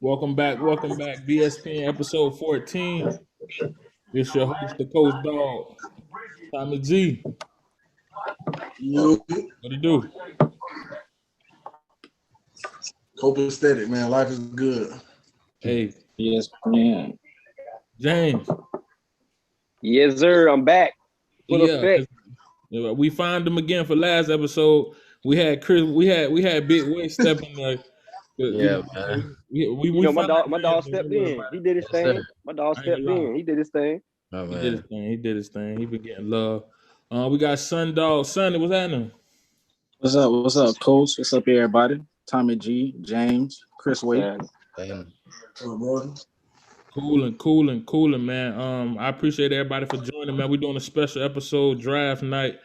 Welcome back. BSPN episode 14. It's your host, the Coach Dog, Tommy G. You What it do? copacetic, man. Life is good. Hey, Yes, man. James. Yes, sir. I'm back. Full Yeah, effect. we found him again for last episode. We had Chris. We had Big Way stepping there. Yeah, man. We My found dog stepped in. He did his Yes, sir. thing. My dog I ain't stepped gonna lie. in. He did his thing. Oh, He did his man. thing. He did his thing. He been getting love. We got Sun Dog. Sonny, what's happening? What's up? What's up, Coach? What's up, everybody? Tommy G, James, Chris Wade. Man. Bro. Cooling, man. I appreciate everybody for joining, man. We're doing a special episode draft night.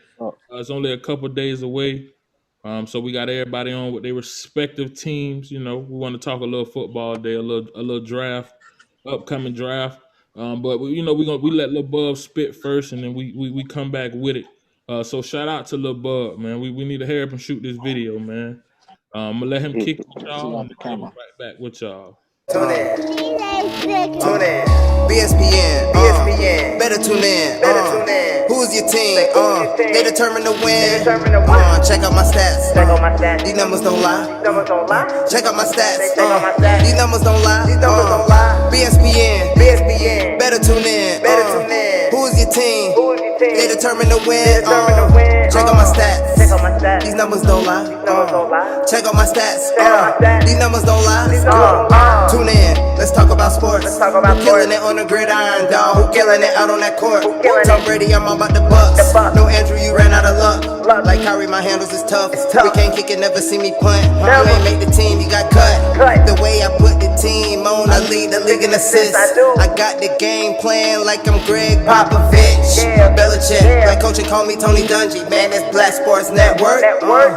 It's only a couple days away. So we got everybody on with their respective teams. You know, we want to talk a little football today, a little draft, upcoming draft. But we let Lil Bub spit first, and then we come back with it. So shout out to Lil Bub, man. We need to hurry up and shoot this video, man. I'm gonna let him kick with y'all, and then we'll be right back with y'all. Tune in. BSPN. Better tune in. Who's your team? They determine to win. Check out my stats. These numbers don't lie. Check out my stats. These numbers don't lie. BSPN. Better tune in. Who's your team? They determine to win. Check out my stats. These numbers don't lie. Check out my stats. These numbers don't lie. Tune in. Let's talk about sports. Who killing it on the gridiron, dog? Who killing it out on that court? Tom Brady, I'm all about the Bucks. No Andrew, you ran out of luck. Like Kyrie, my handles is tough. We can't kick it, never see me punt. You ain't make the team, you got cut. The way I put the team on, I lead the league in assists. I got the game plan like I'm Greg Popovich. Belichick, like coach and call me Tony Dungy. Man, it's Black Sports Network.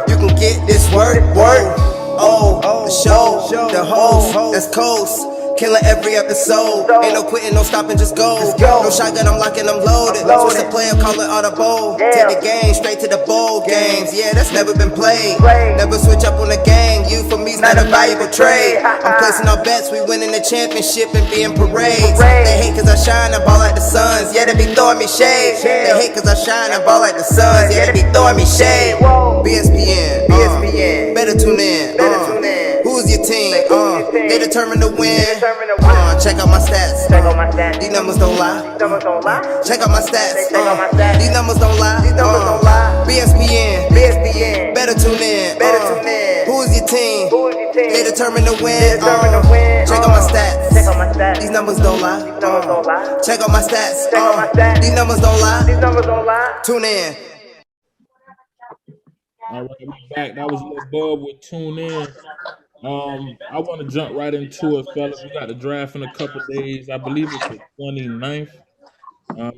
You can get this word. The show, the host, that's Coast. Killing every episode. Ain't no quitting, no stopping, just go. No shotgun, I'm locking, I'm loaded. Switch the player, call it audible. Take the game straight to the bowl games. Yeah, that's never been played. Never switch up on the gang. You for me's not a valuable trade. I'm placing our bets, we winning the championship and being parades. They hate cause I shine, I ball like the Suns. Yeah, they be throwing me shade. They hate cause I shine, I ball like the Suns. Yeah, they be throwing me shade. BSPN. Better tune in. Who's your team? They determine to win. Check out my stats. These numbers don't lie. Check out my stats. These numbers don't lie. BSPN. Better tune in. Who's your team? They determine to win. Check out my stats. These numbers don't lie. Check out my stats. These numbers don't lie. Tune in. All right, we back. That was Lil Bub with Tune In. I want to jump right into it, fellas. We got the draft in a couple days. I believe it's the 29th.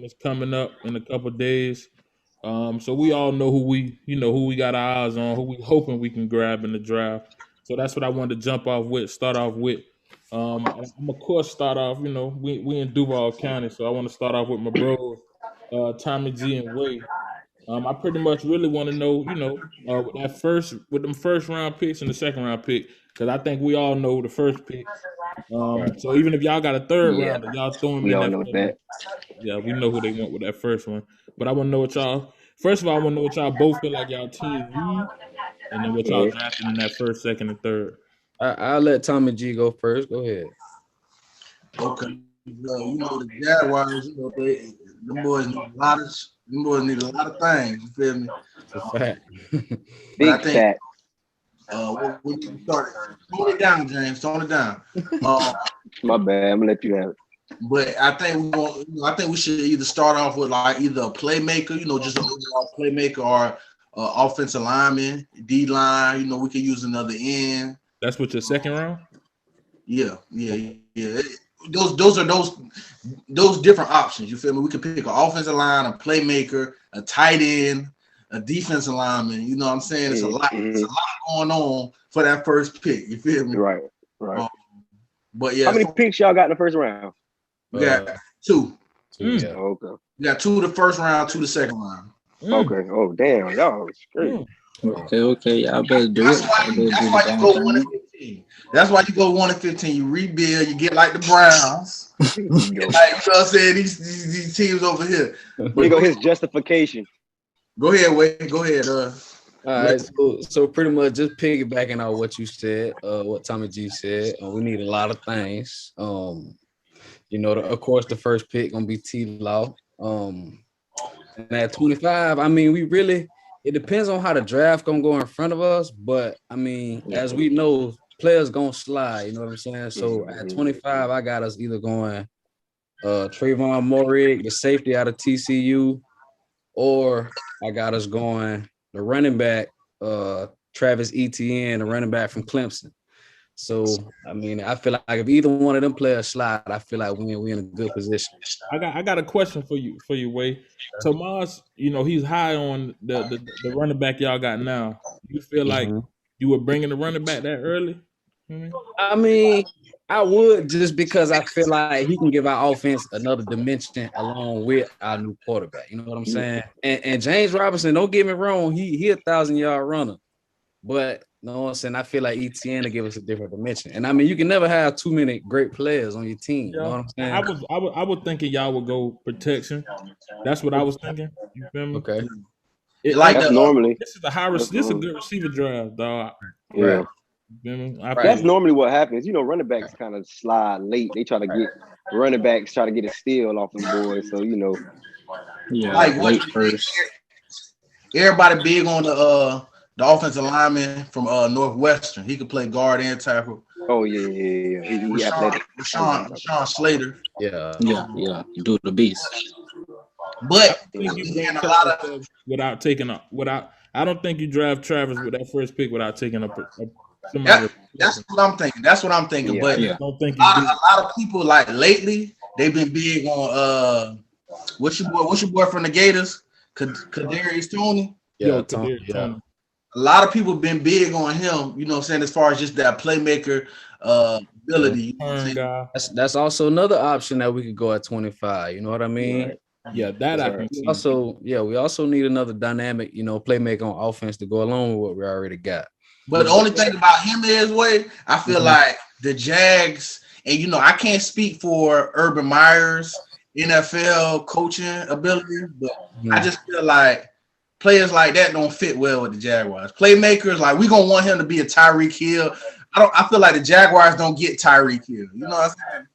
It's coming up in a couple days. So we all know who we got our eyes on, who we hoping we can grab in the draft. So that's what I wanted to start off with. I'm of course start off, we in Duval County, so I want to start off with my bros, Tommy G and Way. I pretty much really want to know, with them first round picks and the second round pick, because I think we all know the first pick. So even if y'all got a third round, y'all throw them We in all that. know that. Yeah, we know who they want with that first one. But I want to know what y'all. First of all, I want to know what y'all both feel like y'all teams need, and then what y'all drafting in that first, second, and third. I'll let Tommy G go first. Go ahead. Okay. The Jaguars, them boys need a lot of things. You feel me? It's a fact. Big fat. When you start, tone it down, James. Tone it down. My bad. I'm gonna let you have it. But I think we should either start off with like either a playmaker, just an overall playmaker, or offensive lineman, D line. We could use another end. That's what your second round. Yeah. Those are those different options. You feel me? We could pick an offensive line, a playmaker, a tight end, a defensive lineman. You know what I'm saying? It's a lot. It's a lot going on for that first pick. You feel me? Right. But yeah, how many picks y'all got in the first round? We got two. Yeah. Okay. We got two the first round, two the second round. Okay. Oh damn, y'all straight. Okay. Y'all better do it. That's why you go 1 and 15. That's why you go 1-15. You rebuild. You get like the Browns. Here we go. Like, you know what I'm saying? These teams over here. Here go his justification. Go ahead, Wade. Go ahead. All right, so pretty much just piggybacking on what you said, what Tommy G said. We need a lot of things. Of course, the first pick gonna be T-Law. And at 25, I mean, it depends on how the draft gonna go in front of us. But I mean, as we know, players gonna slide. You know what I'm saying? So at 25, I got us either going Trayvon Morig, the safety out of TCU, or I got us going the running back, Travis Etienne, the running back from Clemson. So, I mean, I feel like if either one of them players slide, I feel like we're in a good position. I got a question for you, Wade. Tomas, he's high on the running back y'all got now. You feel like you were bringing the running back that early? I mean, I would, just because I feel like he can give our offense another dimension along with our new quarterback. You know what I'm saying? And James Robinson, don't get me wrong, he a 1,000-yard runner. But you know what I'm saying? I feel like ETN will give us a different dimension. And I mean, you can never have too many great players on your team. You know what I'm saying? I was thinking y'all would go protection. That's what I was thinking. You feel me? Okay. That's normally. This is a high. This is a good receiver draft, dog. Yeah. Right. That's normally what happens. Running backs kind of slide late. They try to get a steal off the board. So Yeah, like late first. Everybody big on the offensive lineman from Northwestern. He could play guard and tackle. Oh yeah. He athletic. Rashawn Slater. Yeah. Do the beast. But I don't think you draft Travis with that first pick without taking up somebody. That's what I'm thinking. Yeah. But I don't think a lot of people like lately they've been big on what's your boy from the Gators? Kadarius Toney. Tony. A lot of people been big on him, you know what I'm saying, as far as just that playmaker ability. That's also another option that we could go at 25. You know what I mean? Right. Yeah, that I can see. We also need another dynamic, playmaker on offense to go along with what we already got. But the only thing about him is, Wade, I feel like the Jags, and I can't speak for Urban Meyer's NFL coaching ability, but I just feel like players like that don't fit well with the Jaguars. Playmakers, like, we're gonna want him to be a Tyreek Hill. I feel like the Jaguars don't get Tyreek Hill. You know what I'm saying?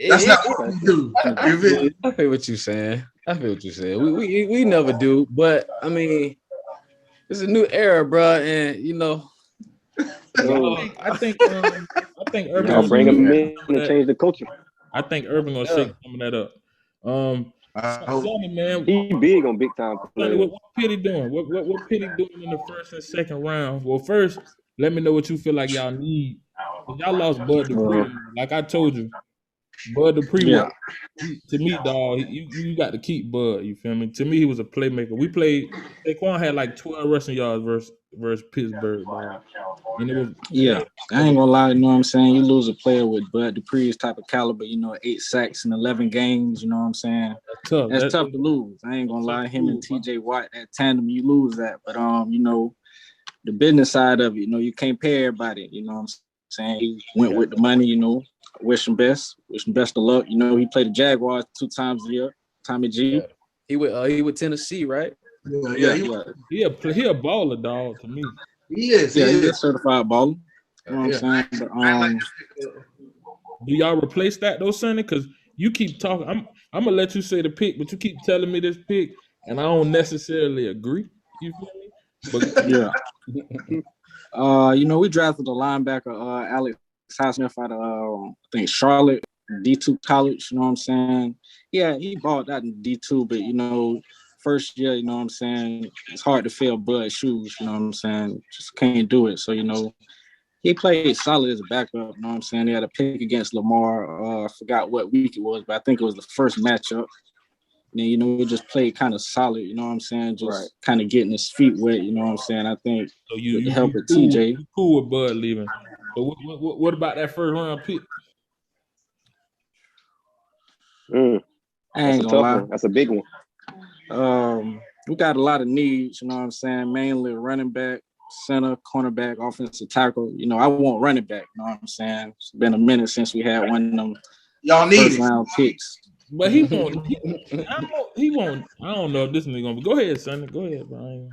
That's not what we do. I feel what you're saying. We never do, but I mean, it's a new era, bro, and I think Urban I'll bring him in and change the culture. I think Urban gonna shake some of that up. Sonny, man, he big on big time. What Pitty doing? What Pitty doing in the first and second round? Well, first, let me know what you feel like y'all need. Y'all lost Bud Dupree. Like I told you, Bud Dupree. Yeah. To me, dog, you got to keep Bud. You feel me? To me, he was a playmaker. We played. Saquon had like 12 rushing yards versus Pittsburgh, dog. And it was I ain't gonna lie, you know what I'm saying? You lose a player with Bud Dupree's type of caliber, 8 sacks in 11 games, you know what I'm saying? That's tough to lose. I ain't gonna lie, him and TJ Watt, that tandem, you lose that. But the business side of it, you can't pay everybody, you know what I'm saying? He went with the money, wish him best of luck. He played the Jaguars 2 times a year, Tommy G. Yeah. He with Tennessee, right? Yeah. He a baller, dog, to me. He is. Yeah, he's a certified baller. You know what I'm saying? But, do y'all replace that though, Sonny? Because you keep talking. I'm gonna let you say the pick, but you keep telling me this pick, and I don't necessarily agree. You feel me? But yeah. We drafted a linebacker, Alex Highsmith out of I think Charlotte D2 college. You know what I'm saying? Yeah, he balled out in D2, but first year, you know what I'm saying, it's hard to fill Bud's shoes, you know what I'm saying? Just can't do it. So, he played solid as a backup, you know what I'm saying? He had a pick against Lamar. I forgot what week it was, but I think it was the first matchup. And then, he just played kind of solid, you know what I'm saying? Just kind of getting his feet wet, you know what I'm saying? I think so with the help of TJ. You cool with Bud leaving. So what about that first round pick? I ain't gonna lie. That's a big one. We got a lot of needs, you know what I'm saying? Mainly running back, center, cornerback, offensive tackle. You know, I want running back. You know what I'm saying? It's been a minute since we had one of them Y'all need first it. round picks. But he won't. He won't. I don't know if this nigga gonna be. Go ahead, Sonny. Go ahead, Brian.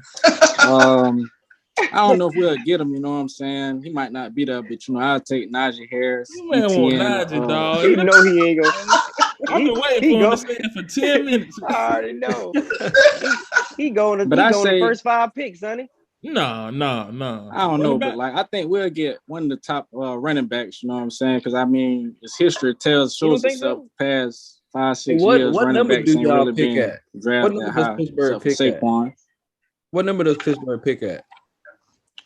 I don't know if we'll get him. You know what I'm saying? He might not be there, but you know, I'll take Najee Harris. You man won't Najee, dog. You know he ain't gonna. I've been waiting for him to say it for 10 minutes. I already know. He going to. But He I going say, the first 5 picks, Sonny. No. I don't know, but like I think we'll get one of the top running backs. You know what I'm saying? Because I mean, his history shows itself past 5-6 years. What Running number backs do ain't y'all really pick been at? drafted that high, Pittsburgh except for pick at? Saquon. What number does Pittsburgh pick at?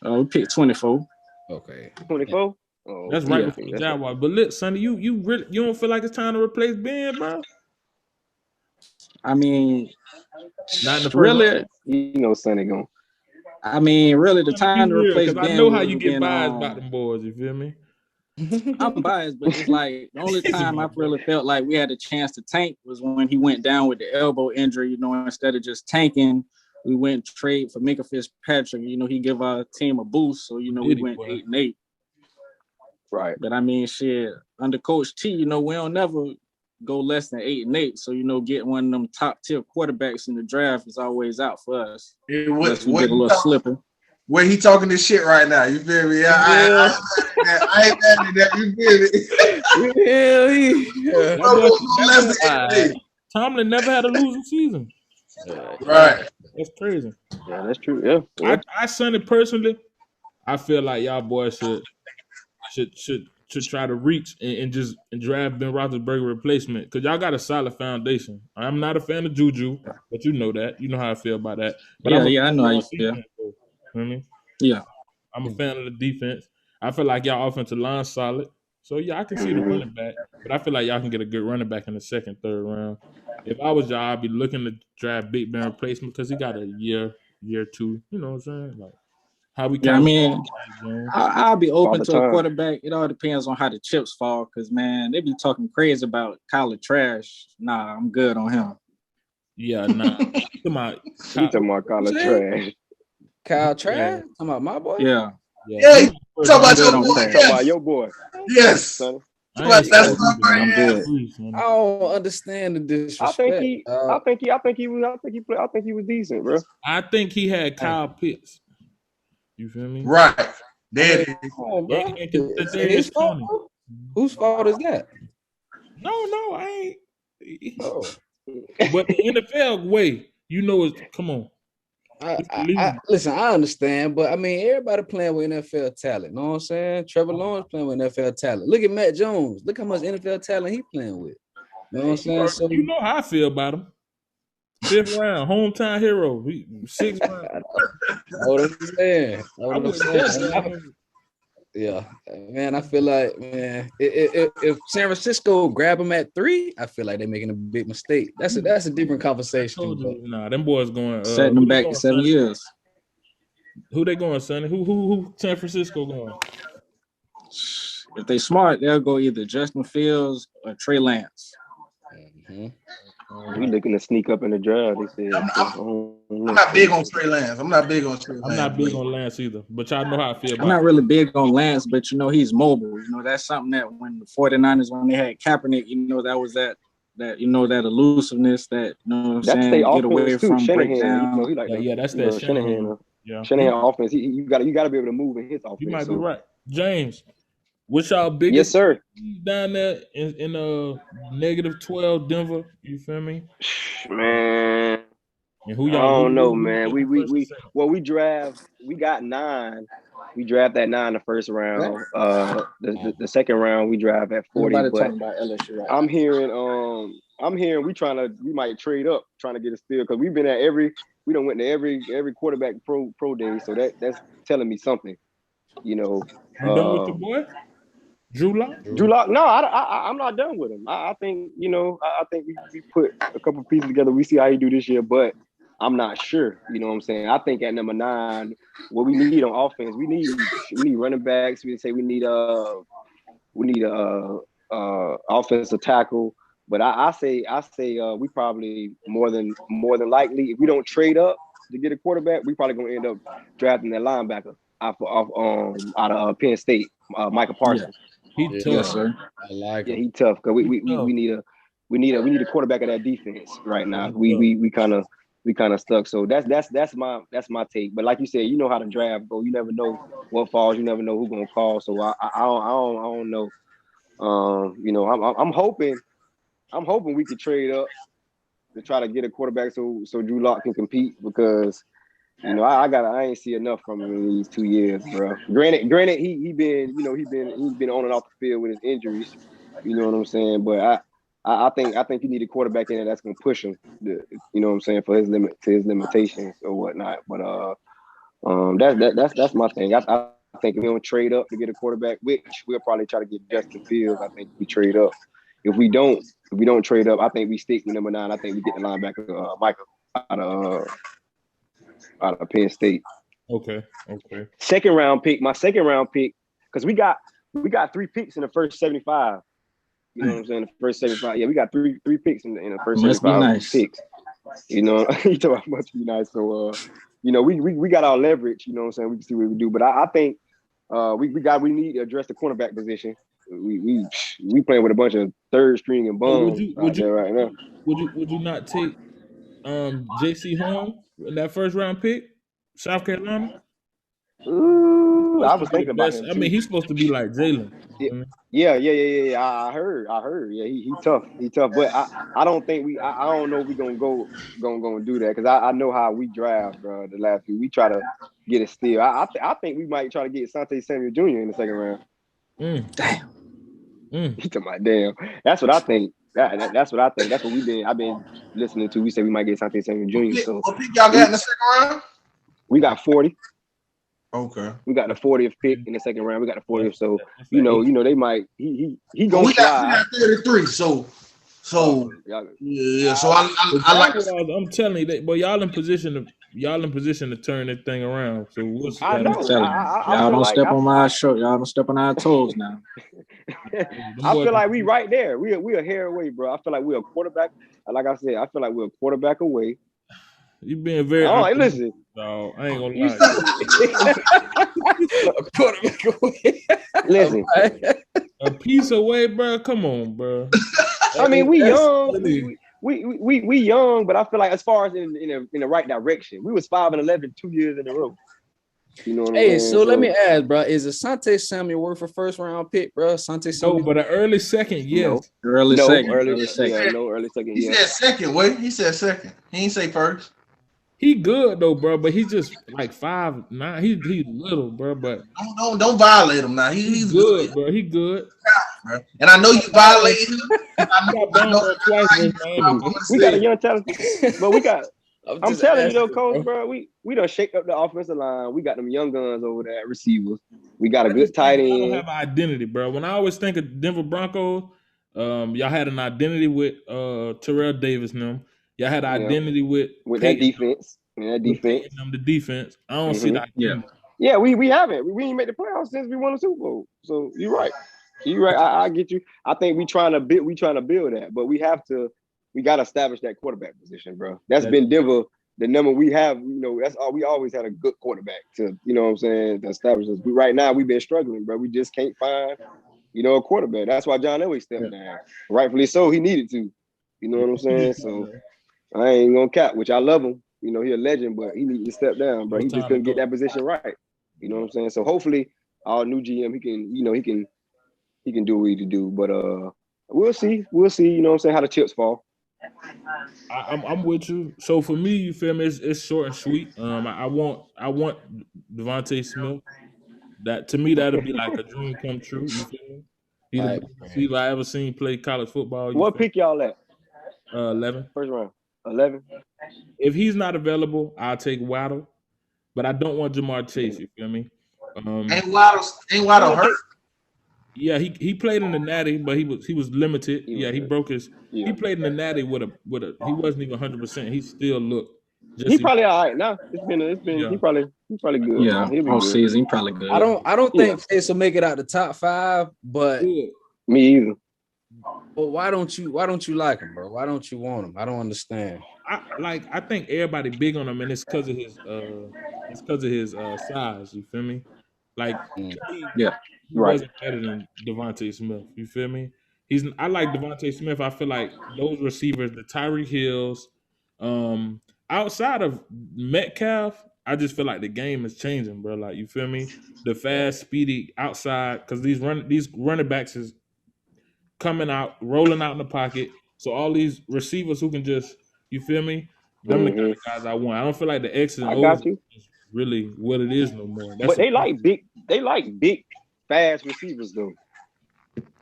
We picked 24. Okay. 24. Oh, That's right Yeah. before the Jaguars. But look, Sonny, you really don't feel like it's time to replace Ben, bro? I mean, Not in the first really, round. You know, Sonny going. I mean, really, the Be time to real, replace because I Ben know how would you have get been. biased about them boys. You feel me? I'm biased, but it's like the only time I really felt like we had a chance to tank was when he went down with the elbow injury. You know, instead of just tanking, we went and trade for Minka Fitzpatrick. You know, he give our team a boost, so you know we went 8-8. Right. But I mean, shit, under Coach T, you know, we don't never go less than 8-8. So you know, getting one of them top tier quarterbacks in the draft is always out for us. Unless we get a little slipper. Where he talking this shit right now, you feel me? I ain't mad at that, you feel me? Tomlin never had a losing season. Right. That's crazy. Yeah, that's true. Yeah. I Sonny personally, I feel like y'all boys should try to reach and draft Ben Roethlisberger replacement because y'all got a solid foundation. I'm not a fan of Juju, but you know that. You know how I feel about that. But I know how you feel. You know what I mean? Yeah. I'm a fan of the defense. I feel like y'all offensive line solid. So yeah, I can see the running back, but I feel like y'all can get a good running back in the second, third round. If I was y'all, I'd be looking to draft Big Ben replacement because he got a year, two. You know what I'm saying? Like how we I mean, Jones. I'll be open to a quarterback. It all depends on how the chips fall, because man, they be talking crazy about Kyler Trash. Nah, I'm good on him. Yeah, nah. You talking about Kyler Trash? Kyle Trash? Talking about my boy? Yeah. Yeah, talking about your boy. Yes. Son. I don't understand the disrespect. I think he was decent, bro. I think he had Kyle Pitts. You feel me? Right. His fault? Whose fault is that? No, I ain't. Oh. But the NFL way, you know, it's come on. Listen, I understand, but I mean, everybody playing with NFL talent. Know what I'm saying? Trevor Lawrence playing with NFL talent. Look at Matt Jones. Look how much NFL talent he playing with. You know what I'm saying? So you know how I feel about him. 5th round, hometown hero. 6th round. What I'm saying. Yeah, man. I feel like, man, if San Francisco grab him at 3, I feel like they're making a big mistake. That's a different conversation. Nah, them boys going setting them back 7 years. Who they going, Sonny? Who San Francisco going? If they smart, they'll go either Justin Fields or Trey Lance. We looking to sneak up in the draft. They said. I'm not big on Trey Lance. I'm not big on Lance either. But y'all know how I feel about I'm not really big on Lance, but you know, he's mobile. You know, that's something that when the 49ers, when they had Kaepernick, you know, that was that you know, that elusiveness, that, you know what I'm saying, get away from breakdown. You know, that's that Shanahan. Yeah. Shanahan offense. You got to be able to move in his offense. You might be right. James, what's y'all biggest yes, sir. down there in -12 Denver? You feel me? Man. And who I y'all don't know, man. We got 9. We draft at 9 the first round. The second round we draft at 40. Everybody but talking about LSU, right? I'm hearing we might trade up trying to get a steal because we done went to every quarterback pro day, so that's telling me something. You know. You done with your boy? Drew Lock? No, I'm not done with him. I think, you know, I think we put a couple pieces together. We see how he do this year, but I'm not sure. You know what I'm saying? I think at number 9, what we need on offense, we need running backs. We need offensive tackle. But I say we probably more than likely, if we don't trade up, to get a quarterback, we probably gonna end up drafting that linebacker out of Penn State, Micah Parsons. He Yeah. tough. Yes, sir. I like Yeah, him. he tough because He tough. we need a quarterback of that defense right now. He tough. We kind of stuck. So that's my take. But like you said, you know how the draft go. You never know what falls. You never know who's gonna call. So I don't know. You know, I'm hoping we could trade up to try to get a quarterback so Drew Lock can compete because you know I ain't see enough from him in these 2 years, bro. Granted he been on and off the field with his injuries, you know what I'm saying. But I think you need a quarterback in there that's gonna push him, you know what I'm saying, for his limitations or whatnot. But that's my thing. I think if we don't trade up to get a quarterback, which we'll probably try to get Justin Fields, I think we trade up. If we don't trade up, I think we stick with number 9. I think we get the linebacker Michael out of Penn State. Okay. Second round pick, because we got 3 picks in the first 75. You know what I'm saying? The first 75. Yeah, we got three picks in the first 75 picks. You know, you talk about must be nice. So you know, we got our leverage, you know what I'm saying? We can see what we do. But I think we need to address the cornerback position. We playing with a bunch of third string and bums there right now. Would you not take J.C. Horn in that first round pick, South Carolina? Ooh, I was thinking about him too. I mean, he's supposed to be like Jalen. Yeah. I heard. Yeah, he tough. But I don't think I don't know if we gonna do that because I know how we draft, bro. The last few we try to get a steal. I think we might try to get Sante Samuel Jr. in the second round. Damn. He talking about damn. That's what I think. That's what I think. That's what I've been listening to. We said we might get Sante Samuel Jr. So what pick y'all got in the second round? We got 40. Okay. We got the 40th pick in the second round. We got the 40th. So you know they might he gonna we got 33. So yeah. So I like. I'm telling you that, but y'all in position to turn that thing around. So we'll see. I know. Y'all don't step on my show. Y'all don't step on our toes now. I feel like we right there. We a hair away, bro. I feel like we're a quarterback. Like I said, I feel like we're a quarterback away. You being very. Oh, hey, listen. No, I ain't gonna lie. A quarterback away. Listen, a piece away, bro. Come on, bro. I mean, we young. We young, but I feel like as far as in the right direction, we was 5-11 2 years in a row. You know what I'm saying? So let me ask, bro, is Asante Samuel worth a first round pick, bro? Asante Samuel? No, but an early second, yes. No. Early second. Yeah, no early second. He said second. Wait, he said second. He ain't say first. He good though, bro, but he's just like 5'9". He's little, bro. But don't violate him now. He's good, bro. He good. And I know you violated him. We got a young talent, but we got. I'm telling you though, Coach, bro, we done shake up the offensive line. We got them young guns over there at receivers. We got a good tight end. I don't have an identity, bro. When I always think of Denver Broncos, y'all had an identity with Terrell Davis and them. Y'all had an identity with that defense. That defense. The defense. I don't see that. Yeah, we haven't. We ain't made the playoffs since we won the Super Bowl. So you're right. I get you. I think we trying to build that, but we got to establish that quarterback position, bro. That's been Denver. The number we have, you know, that's all. We always had a good quarterback to, you know what I'm saying, to establish us. But right now we've been struggling, bro. We just can't find, you know, a quarterback. That's why John Elway stepped down. Rightfully so. He needed to. You know what I'm saying? So I ain't gonna cap, which I love him. You know, he a legend, but he needed to step down, bro. He just couldn't get that position right. You know what I'm saying? So hopefully our new GM, he can do what he need to do. But we'll see. You know what I'm saying, how the chips fall. I'm with you. So for me, you feel me? It's short and sweet. I want Devontae Smith. That to me, that'll be like a dream come true. You feel me? He's the best receiver I ever seen play college football. What pick y'all at? 11. First round. 11. If he's not available, I'll take Waddle. But I don't want Jamar Chase. You feel me? Ain't Waddle hurt? Yeah, he played in the Natty, but he was limited. He broke his. Yeah. He played in the Natty with a. He wasn't even 100%. He still looked. He probably all right now. It's been. He probably good. Yeah, all season he probably good. I don't think Chase will make it out the top 5, but me either. Well, why don't you like him, bro? Why don't you want him? I don't understand. I think everybody big on him, and it's because of his size. You feel me? Like Mm. to me, Yeah. he Right. wasn't better than Devontae Smith. You feel me? I like Devontae Smith. I feel like those receivers, the Tyreek Hills, um, outside of Metcalf, I just feel like the game is changing, bro. Like you feel me? The fast, speedy outside, because these running backs is coming out, rolling out in the pocket. So all these receivers who can just, you feel me? Them the kind Hmm. of guys I want. I don't feel like the X's and I O's got you. is really what it is no more. But That's a they like big, fast receivers though.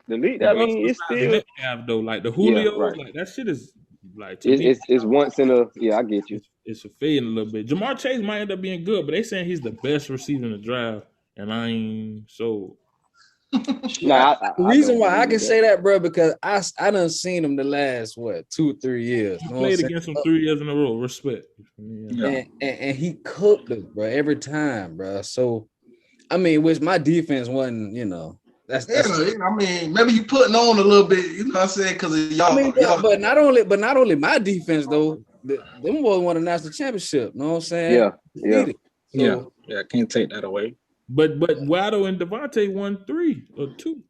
The league, I besides mean, it's still Metcalf though, like the yeah, Julios, right. like that shit is like to me, It's once in a I get you. it's a fading a little bit. Jamar Chase might end up being good, but they saying he's the best receiver in the draft, and I ain't so. Shit, Nah, the I reason don't why I believe can that. say that, bro, because I done seen him the last 2-3 years. He Know what I'm played saying? against him 3 years in a row. Respect. Yeah. Yeah. And he cooked us, bro, every time, bro. So I mean, which my defense wasn't, that's I mean, maybe you putting on a little bit, you know what I'm saying? Because of I y'all, mean, y'all. but not only my defense though. Them boys won a national championship. Know what I'm saying? Yeah, yeah. Yeah. So Yeah. Can't take that away. But Waddle and Devontae won 3 or 2.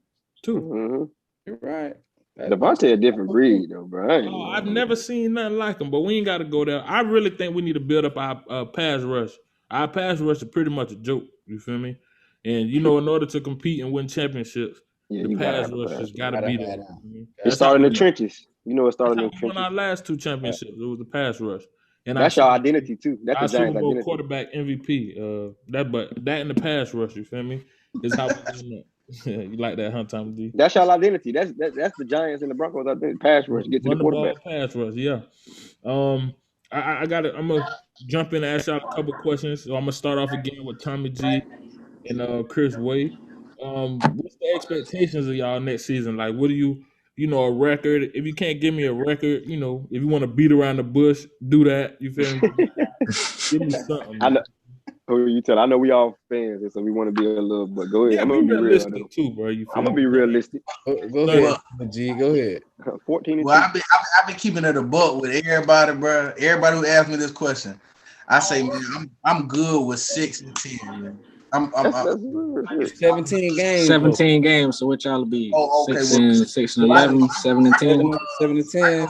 Hmm. you're right. Devontae a different breed though, bro. I ain't Oh, I've gonna- never seen nothing like him, but we ain't got to go there. I really think we need to build up our pass rush. Our pass rush is pretty much a joke. You feel me? And in order to compete and win championships, Yeah, the you gotta pass have a rush pass. has got to Gotta be have there. that. It That's how started in we the trenches. You know, it that's started how in the we won trenches. our last 2 championships. It was the pass rush, and That's your identity too. That's our the Super Giants' Bowl identity. quarterback MVP. That and the pass rush. You feel me? Is how we win that. You like that, huh, Tom D? That's your identity. That's the Giants and the Broncos' identity. Pass rush, get to the Run the quarterback. ball, pass rush. Yeah. I got it. I'm gonna jump in and ask y'all a couple questions. So I'm gonna start off again with Tommy G and Chris Way. What's the expectations of y'all next season? Like, what do a record? If you can't give me a record, if you want to beat around the bush, do that. You feel me? Give me I something. know who you tell. I know we all fans, and so we want to be a little. But go ahead. Yeah, I'm be gonna be real. realistic too, bro. You I'm feel gonna me? be realistic. Go Well, ahead, G. Go ahead. 14 and Well, 2. I've been keeping it a buck with everybody, bro. Everybody who asked me this question, I say, man, I'm good with 6-10, man. That's 17 games, though. 17 games. So what y'all be? Oh, okay. 6 and 11, 7 and 10. 7 to 10.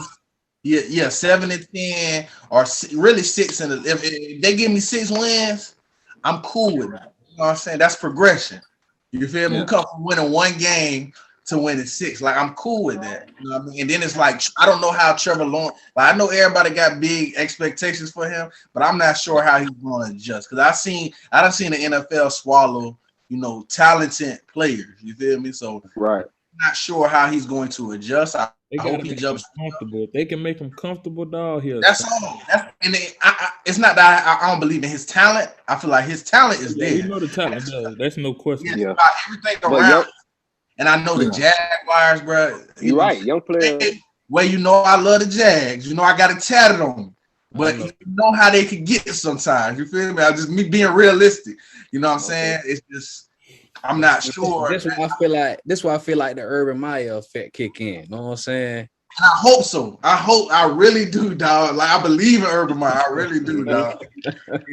Yeah, 7-10, or really 6 and if they give me 6 wins, I'm cool with that. You know what I'm saying? That's progression. You feel me? Yeah. We come from winning 1 game to winning 6. Like, I'm cool with that. You know what I mean? And then it's like, I don't know how Trevor Lawrence, like, I know everybody got big expectations for him, but I'm not sure how he's going to adjust. Because I done seen the NFL swallow, talented players. You feel me? So right. I'm not sure how he's going to adjust. I they hope gotta he make him jumps. comfortable. If they can make him comfortable, dog. Here, That's all. It's not that I don't believe in his talent. I feel like his talent is yeah, there. we know the talent. That's no question. It's Yeah. about everything But around. young, And I know the Jaguars, bro. you're right. Young player. Well, I love the Jags. I got it tatted on me. But you know how they can get sometimes. You feel me? I'm just me being realistic. You know what I'm saying? It's just I'm not sure. This why I feel like the Urban Meyer effect kick in. Know what I'm saying? And I hope so. I really do, dog. Like, I believe in Urban Meyer. I really do, dog.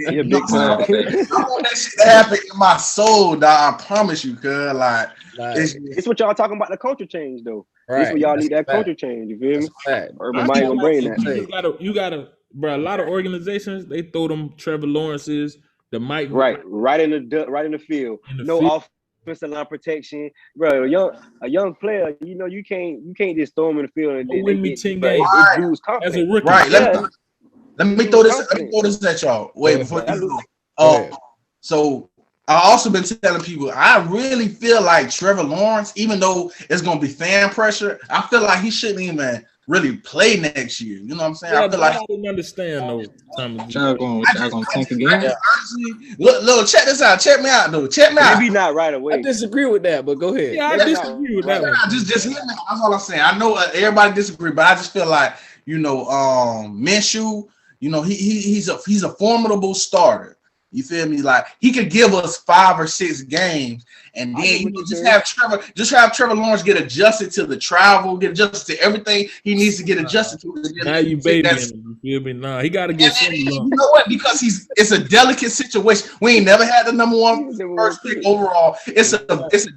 He a big time. I want that shit to happen in my soul, dog. I promise you, cuz. Like, It's what y'all talking about, the culture change, though. Right. It's what y'all That's need that a fact. culture change. You feel me? Fact. Urban Meyer gonna bring that. You gotta, bro. A lot of organizations they throw them Trevor Lawrence's, the Mike. Right in the field. No offensive line protection, bro. A young player, you can't just throw him in the field and win me 10 bro, games. it dudes As a confident. rookie. right. Let me throw this. Confident. Let me throw this at y'all. Wait, before you Go go. ahead. So I also been telling people I really feel like Trevor Lawrence, even though it's gonna be fan pressure, I feel like he shouldn't even really play next year. You know what I'm saying? Yeah, I feel like I didn't understand though. Tommy G. Y'all gonna tank again? honestly, look, check this out. Check me out, though. Check me out. Maybe not right away. I disagree with that, but go ahead. Yeah, I disagree with that one. Just hear me. That's all I'm saying. I know everybody disagree, but I just feel like Minshew. He's a formidable starter. You feel me? Like he could give us 5 or 6 games, and then just have Trevor Lawrence get adjusted to the travel, get adjusted to everything he needs to get adjusted to. Now you babying him. You feel me? Nah, he got to get some you know what? Because it's a delicate situation. We ain't never had the number 1 first pick overall. It's a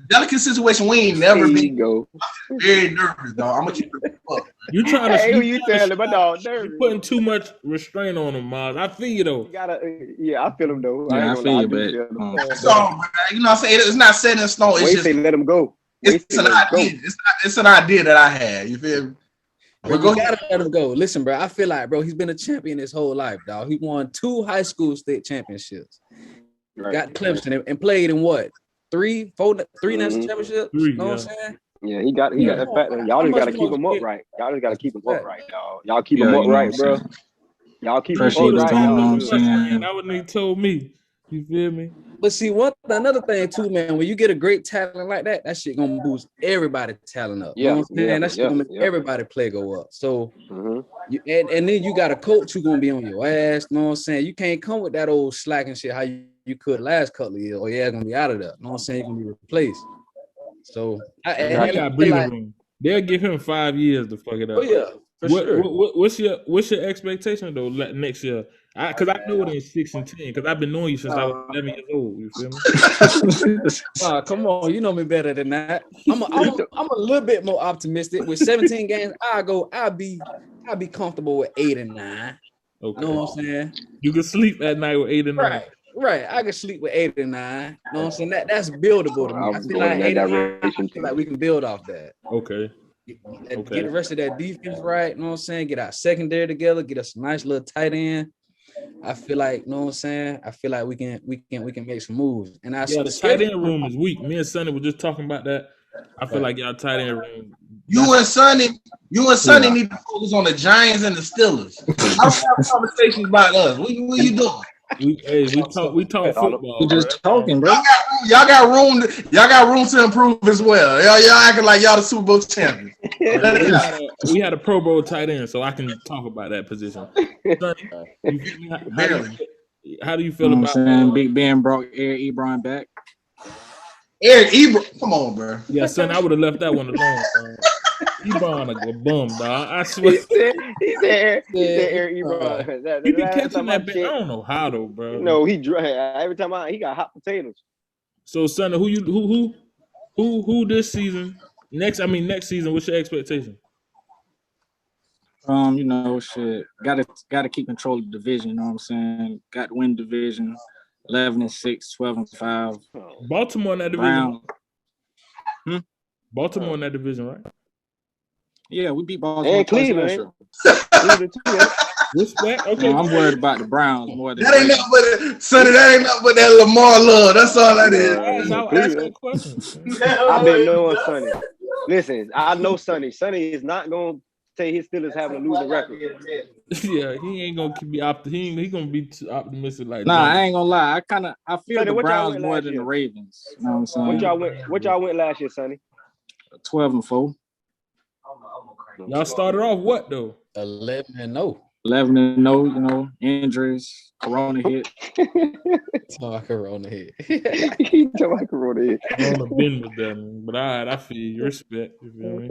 delicate situation. We ain't never been. I'm very nervous, dog. I'm gonna keep it up. You trying to? Hey, who you telling? My dog nervous. You putting too much restraint on him, Miles. I feel you though. Yeah, I feel him though. Yeah, I feel you, but that's all, man. You know what I'm saying? It's not set in stone. It's just let him go. It's an idea. It's an idea that I had. You feel me? Bro, you gotta let him go. Listen, bro. I feel like, bro, he's been a champion his whole life, dog. He won 2 high school state championships. Right. Got Clemson and played in what? 3 national championships? You know what I'm saying? Yeah, he got that factor. Y'all just gotta keep him upright. Y'all just gotta keep him upright, y'all. Y'all keep him upright, bro. Y'all keep him upright. That what they told me. You feel me? But see, another thing too, man, when you get a great talent like that, that shit gonna boost everybody's talent up. You know what I'm saying? That shit gonna make everybody play go up. So and then you got a coach who gonna be on your ass. You know what I'm saying? You can't come with that old slacking shit how you could last couple of years. Or gonna be out of there. You know what I'm saying? You're gonna be replaced. So I got breathing room. They'll give him 5 years to fuck it up. Oh yeah, for sure. What's your expectation though next year? Because I know it ain't 6 and 10. Because I've been knowing you since I was 11 years old. You feel me? Come on, you know me better than that. I'm a little bit more optimistic. With 17 games, I'll be comfortable with 8 and 9. Okay. You know what I'm saying? You can sleep at night with 8 and 9. Right. I can sleep with 8 and 9. You know what I'm saying? That's buildable to me. I feel like 8 and 9, I feel like we can build off that. Okay. Get the rest of that defense right. You know what I'm saying? Get our secondary together. Get us a nice little tight end. I feel like, you know what I'm saying? I feel like we can make some moves. And the tight end room is weak. Me and Sonny were just talking about that. I feel like y'all tight end room. You and Sonny need to focus on the Giants and the Steelers. I don't have conversations about us. What you doing? We talk football. We just talking, bro. Y'all got room to improve as well. Y'all acting like y'all the Super Bowl champions. We had a Pro Bowl tight end, so I can talk about that position. How do you feel about Big Ben brought Eric Ebron back? Eric Ebron, come on, bro. Yeah, son, I would have left that one alone. Ebron a bum, dog. I swear. He said Eric Ebron. He be catching that bit. I don't know how though, bro. No, he dry. Every time he got hot potatoes. So, son, who this season? Next season. What's your expectation? Shit. Gotta keep control of the division. You know what I'm saying? Got to win division. 11-6, 12-5. Baltimore in that division. Baltimore in that division, right? Yeah, we beat Baltimore. And Cleveland. Respect. Okay. I'm worried about the Browns more than that ain't nothing but that Lamar love. That's all that is. I'll ask that question. I've been knowing Sonny. Listen, I know Sonny. Sonny is not gonna say his Steelers having a losing record. Yeah, he ain't gonna be he gonna be too optimistic like that. I ain't gonna lie. I feel the Browns more than the Ravens. You know what I'm saying? What y'all went last year, Sonny? 12-4. Y'all started off what though? 11-0. 11-0, injuries, Corona hit. Corona hit. Corona been with them, but I feel you. Respect. You feel me?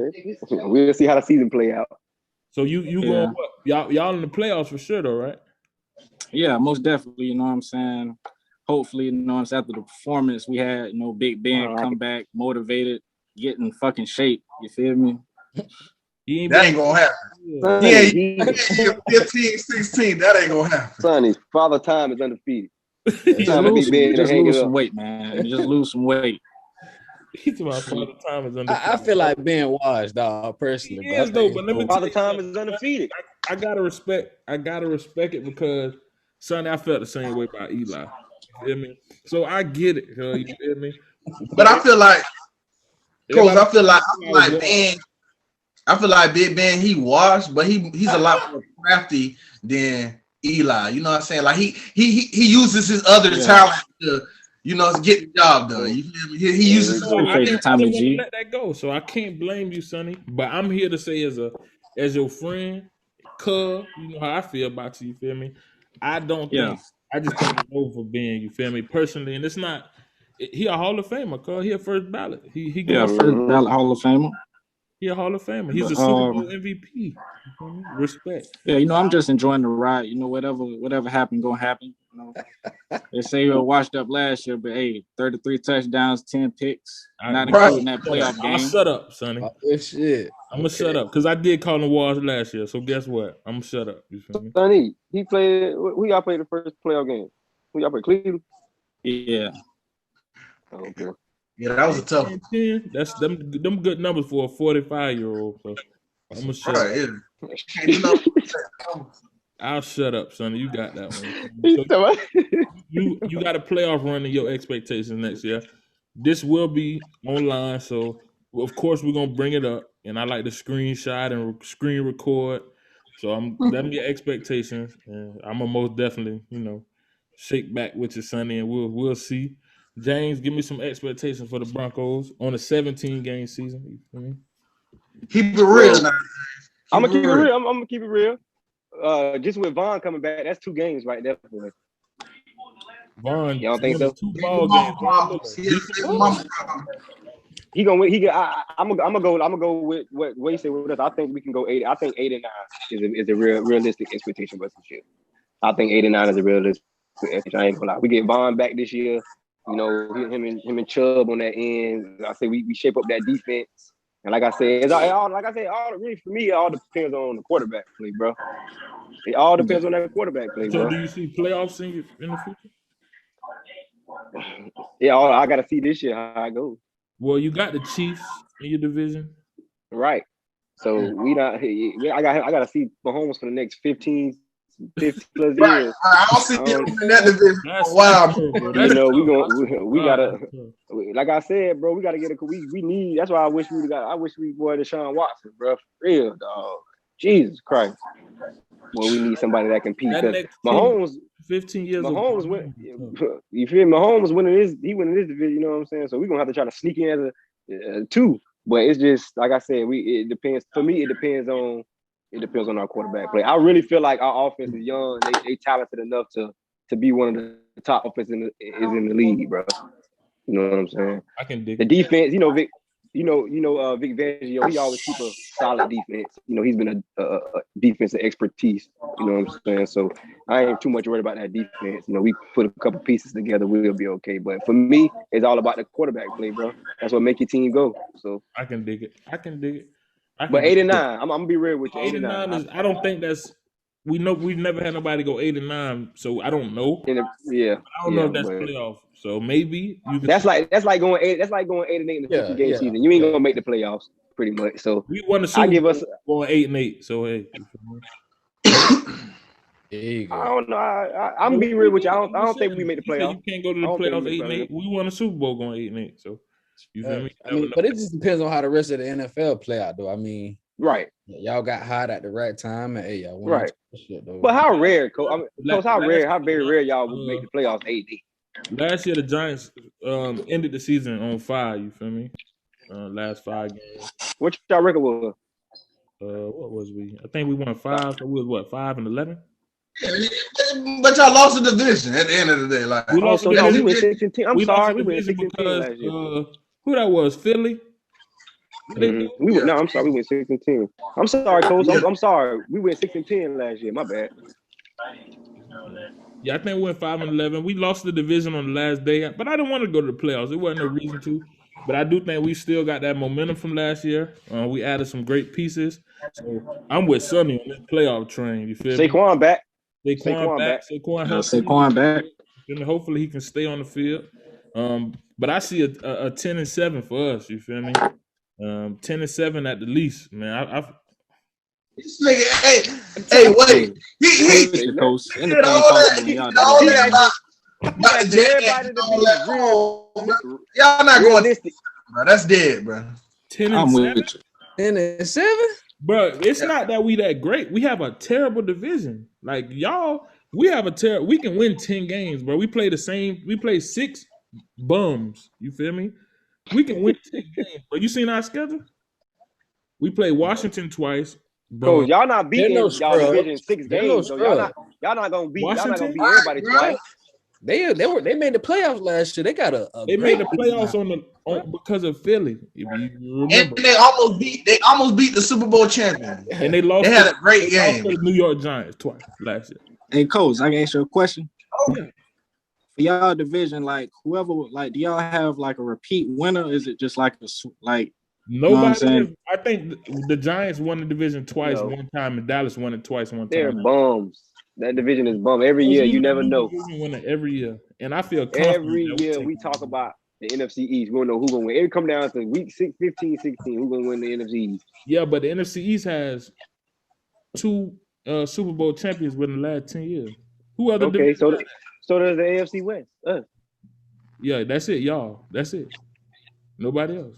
We'll see how the season play out. So you going what? Y'all in the playoffs for sure though, right? Yeah, most definitely. You know what I'm saying? Hopefully, after the performance we had, Big Ben come back, motivated, get in fucking shape. You feel me? That ain't gonna happen. Yeah, 15-16. That ain't gonna happen. Sonny, Father Time is undefeated. Just lose some weight, man. Just lose some weight. He's about Father Time is undefeated. I feel like Ben washed, dog, personally. He is though, but let me Father Time is undefeated. I gotta respect it because, Sonny, I felt the same way about Eli. You feel me? So I get it. You feel me? But I feel like, Coach, I feel like Ben. I feel like Big Ben, he washed, but he's a lot more crafty than Eli. You know what I'm saying? Like he uses his other talent to, get the job done. You feel me? He uses. I didn't want to let that go, so I can't blame you, Sonny. But I'm here to say as your friend, cuz, you know how I feel about you. You feel me? I I just think he's over for being, you feel me, personally. And it's not. He a Hall of Famer, cuz he a first ballot. He Yeah, going. first ballot Hall of Famer. He a Hall of Famer. He's But a Super Bowl MVP. You feel me? Respect. yeah, I'm just enjoying the ride. Whatever happened, gonna happen. They say he was washed up last year, but hey, 33 touchdowns, 10 picks, not including that playoff I'll game. shut up, Sonny. Oh, shit. I'm gonna shut up because I did call him washed last year. So guess what? I'm gonna shut up. You feel me? Sonny, he played. Who y'all played the first playoff game? Who y'all played? Cleveland. Yeah. Okay. Yeah, that was a tough. 10, that's them good numbers for a 45-year-old. So I'm gonna shut up. Yeah. I'll shut up, Sonny. You got that one. So you got a playoff run in your expectations next year. This will be online, so of course we're gonna bring it up. And I like to screenshot and screen record. So them your expectations, and I'm gonna most definitely, shake back with you, Sonny, and we'll see. James, give me some expectations for the Broncos on a 17-game season. You feel me? Keep it real now. I'm gonna keep it real. I'm gonna keep it real. Just with Vaughn coming back, that's 2 games right there for me. Vaughn, you don't think so? 2 ball games. He gonna win. I'm gonna go with what he said with us. I think we can go 8. I think 8 and 9 is a realistic expectation for us this year. I think 8 and 9 is a realistic expectation. I ain't gonna lie. We get Vaughn back this year. Him and Chubb on that end. I say we shape up that defense. And like I said, really for me, it all depends on the quarterback play, bro. It all depends on that quarterback play, bro. So do you see playoffs in the future? Yeah, I gotta see this year how it goes. Well, you got the Chiefs in your division, right? So we not. I gotta see Mahomes for the next 15 plus years. Right. I don't see him in that division for a while. We gotta. Like I said, bro, we gotta get we need. That's why I wish we were Deshaun Watson, bro. For real, dog. Jesus Christ. Well, we need somebody that can compete. Because Mahomes, 15 years. Mahomes win. You feel me? Mahomes winning this division. You know what I'm saying? So we're gonna have to try to sneak in as a 2. But it's just like I said. It depends. For me, it depends on our quarterback play. I really feel like our offense is young. They talented enough to be one of the top offenses in the league, bro. You know what I'm saying? I can dig the defense. Vic. Vic Fangio, he always keep a solid defense. He's been a defensive expertise. You know what I'm saying? So I ain't too much worried about that defense. We put a couple pieces together, we'll be okay. But for me, it's all about the quarterback play, bro. That's what make your team go. So I can dig it. But 8 and 9, I'm gonna be real with you. 8 and 9 is. I don't think that's. We know we've never had nobody go 8 and 9, so I don't know. I don't know if that's playoff. So maybe you. That's like going 8. That's like going 8 and 8 in the 50-game season. You ain't gonna make the playoffs, pretty much. So we won the Super Bowl going 8 and 8. So hey. There you go. I don't know. I'm gonna be real with you. I don't think we made the playoffs. You can't go to the playoffs 8 and 8. We won a Super Bowl going 8 and 8. So you feel me? But it just depends on how the rest of the NFL play out, though. I mean, right. Y'all got hot at the right time, and hey, y'all won right. Shit, though. But how rare, Coach? How very rare y'all would make the playoffs 8-8. Last year the Giants ended the season on 5. You feel me? Last 5 games. What y'all record was? What was we? I think we won 5. So we was what 5 and 11. Yeah, but y'all lost the division at the end of the day. Like we lost. We went 6-10. I'm sorry, we went 6-10 last year. Who that was? Philly. Mm-hmm. I'm sorry. We went 6-10. I'm sorry, Coach. I'm sorry. We went 6-10 last year. My bad. Yeah, I think we went 5 and 11. We lost the division on the last day, but I didn't want to go to the playoffs. There wasn't no reason to. But I do think we still got that momentum from last year. We added some great pieces. So I'm with Sonny on this playoff train. You feel me? Saquon back. Saquon back. And hopefully he can stay on the field. But I see a 10-7 for us. You feel me? 10-7 at the least, man. This nigga, hey, wait. He y'all not going this, bro. That's dead, bro. 10-7. 10-7, bro. It's not that we that great. We have a terrible division. Like y'all, we have a we can win 10 games, bro. We play 6 bums. You feel me? We can win 10 games. But you seen our schedule? We play Washington twice. Bro, y'all not beating y'all division 6 games. So y'all not gonna beat everybody twice. They made the playoffs last year. They got a They great made the playoffs because of Philly. If you And remember, they almost beat the Super Bowl champion. and they They lost. had a great They lost game. to the New York Giants twice last year. Hey, Coach, I can ask you a question. Yeah. For y'all division, like whoever, like, do y'all have like a repeat winner? Or is it just like like? Nobody You know has. I think the Giants won the division twice, No. one time, and Dallas won it twice, one They're time. bums. That division is bum. Every It's year, you usually never a new know. division winner every year, and I feel confident. Every that year take we it. talk about the NFC East. We don't know who's gonna win. It come down to week 6, 15, 16. Who's gonna win the NFC East? Yeah, but the NFC East has two Super Bowl champions within the last 10 years. Who other Okay, division? so does the AFC West. Yeah, that's it, y'all. That's it. Nobody else.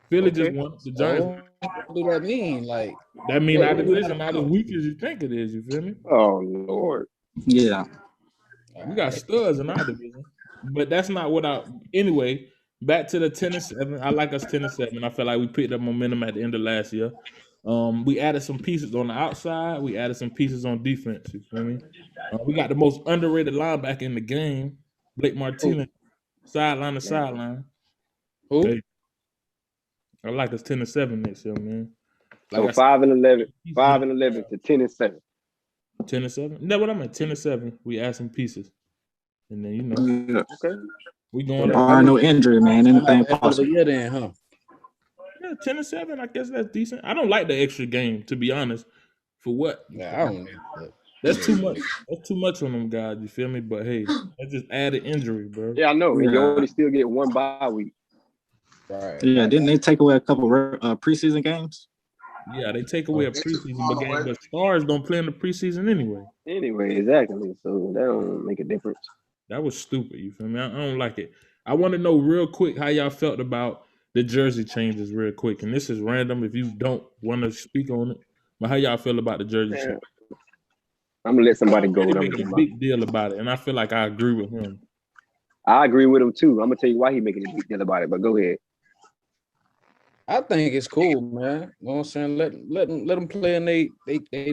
Philly just Okay. won. The Giants. What do that mean? Like, That mean yeah, our we division gotta not as know. weak as you think it is. You feel me? Oh Lord. Yeah. We got studs in our division, but that's not what I. Anyway, back to the 10-7. I like us 10-7. I feel like we picked up momentum at the end of last year. We added some pieces on the outside. We added some pieces on defense. You feel me? We got the most underrated linebacker in the game, Blake Martinez, sideline to sideline. Who? Hey, I like us 10-7 next year, man. Like So I said, 5-11 to 10-7. 10-7. No, what I meant 10-7. We add some pieces, and then you know Yeah. Okay. we going up. Bar no injury, man. Have Anything a hell of a possible. year then, huh? Yeah, 10-7. I guess that's decent. I don't like the extra game, to be honest. For what? Yeah, I don't know. That's too much. That's too much on them guys. You feel me? But hey, that's just added injury, bro. Yeah, I know. And you Yeah. only still get one bye week. Right. Yeah, didn't they take away a couple preseason games? Yeah, they take away a preseason game, but stars don't play in the preseason anyway. Anyway, exactly. So that don't make a difference. That was stupid. You feel me? I don't like it. I want to know real quick how y'all felt about the jersey changes, real quick. And this is random if you don't want to speak on it. But how y'all feel about the jersey Yeah. change? I'm gonna let somebody go. He And I'm made gonna a get my. big deal about it, and I feel like I agree with him. I agree with him too. I'm gonna tell you why he making a big deal about it. But go ahead. I think it's cool, man. You know what I'm saying? Let them play in they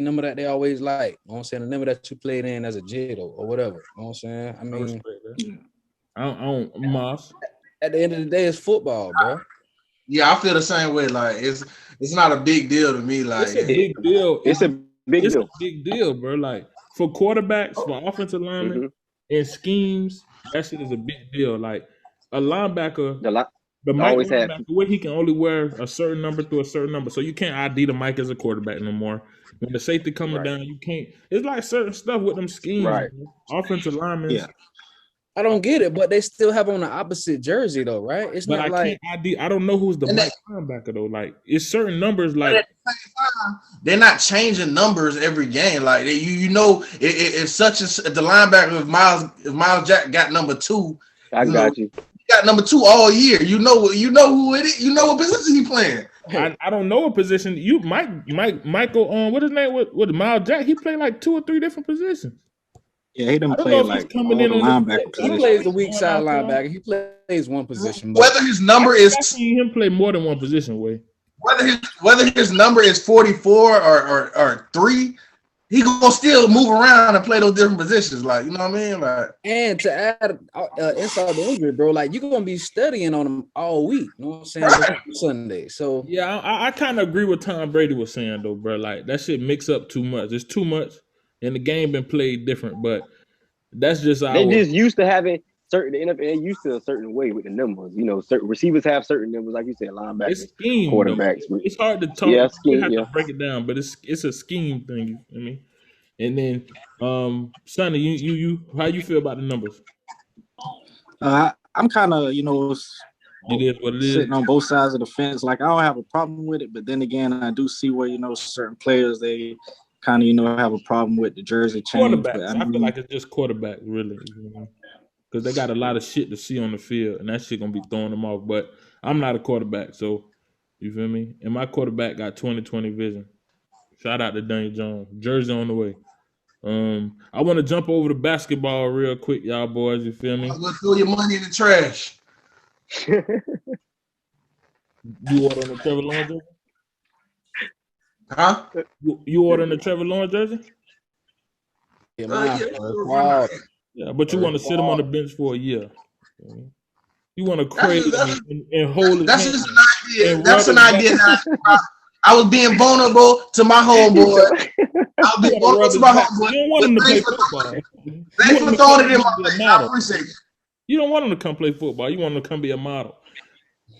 number that they always like. You know what I'm saying? The number that you played in as a JIT or whatever. You know what I'm saying? I I mean, respect that. I don't Moss. at the end of the day, it's football, bro. Yeah, I feel the same way. Like it's not a big deal to me. Like It's a big deal. It's a big It's deal. a big deal, bro. Like for quarterbacks, for offensive linemen, and schemes, that shit is a big deal. Like a linebacker, the Mike always have- linebacker, where he can only wear a certain number to a certain number, so you can't ID the Mike as a quarterback no more. When the safety coming Right. down, you can't. It's like certain stuff with them schemes. Right. Man. Offensive linemen. Yeah. I don't get it, but they still have on the opposite jersey though, right? It's But not I like can't ID. I don't know who's the And Mike linebacker though. Like it's certain numbers. But Like at the same time, they're not changing numbers every game. Like you know, if such as the linebacker, if Miles Jack got number 2, I got you. he got number 2 all year. You know who it is. You know what position he playing. I don't know a position. You Michael what his name? What Miles Jack? He played like 2 or 3 different positions. Yeah, he done I don't know played if he's like coming all in the on the- linebacker he positions. plays the weak Going side outside. linebacker. He plays one position, but Whether his number is I've seen him play more than one position. Way whether his number is 44 or 3, he gonna still move around and play those different positions. Like you know what I mean? Like and to add inside the injury, bro, like you're gonna be studying on him all week. You know what I'm saying? Right. Sunday. So yeah, I kind of agree with Tom Brady was saying though, bro. Like that shit mix up too much. It's too much, and the game been played different. But that's just They our. just used to having certain NFL used to a certain way with the numbers. You know, certain receivers have certain numbers, like you said, It's linebackers, scheme. quarterbacks. Though. It's hard to talk. Yeah, You scheme, have yeah. to break it down, but it's a scheme thing. You feel me? And then, Sonny, you, how you feel about the numbers? I'm kind of, It is what it is. sitting on both sides of the fence. Like I don't have a problem with it, but then again, I do see where certain players they kind of have a problem with the jersey change. Quarterbacks. But I feel like it's just quarterback, really, because they got a lot of shit to see on the field, and that shit gonna be throwing them off. But I'm not a quarterback, so you feel me? And my quarterback got 20/20 vision. Shout out to Daniel Jones. Jersey on the way. I want to jump over to basketball real quick, y'all boys. You feel me? I'm gonna throw your money in the trash. You ordering the Trevor Lawrence jersey? Huh? You ordering the Trevor Lawrence jersey? yeah, Yeah. first. Wow. Yeah, but you want to sit him on the bench for a year. You want to That's cradle just, him and hold his that's hand just an idea. and That's rub an his back. idea. I was being vulnerable to my homeboy. I was You being want to vulnerable rub to his my back. homeboy. You don't want But him to play thanks for football. You thanks want him for to throwing come it in and my be a face. I model. appreciate it. You don't want him to come play football. You want him to come be a model.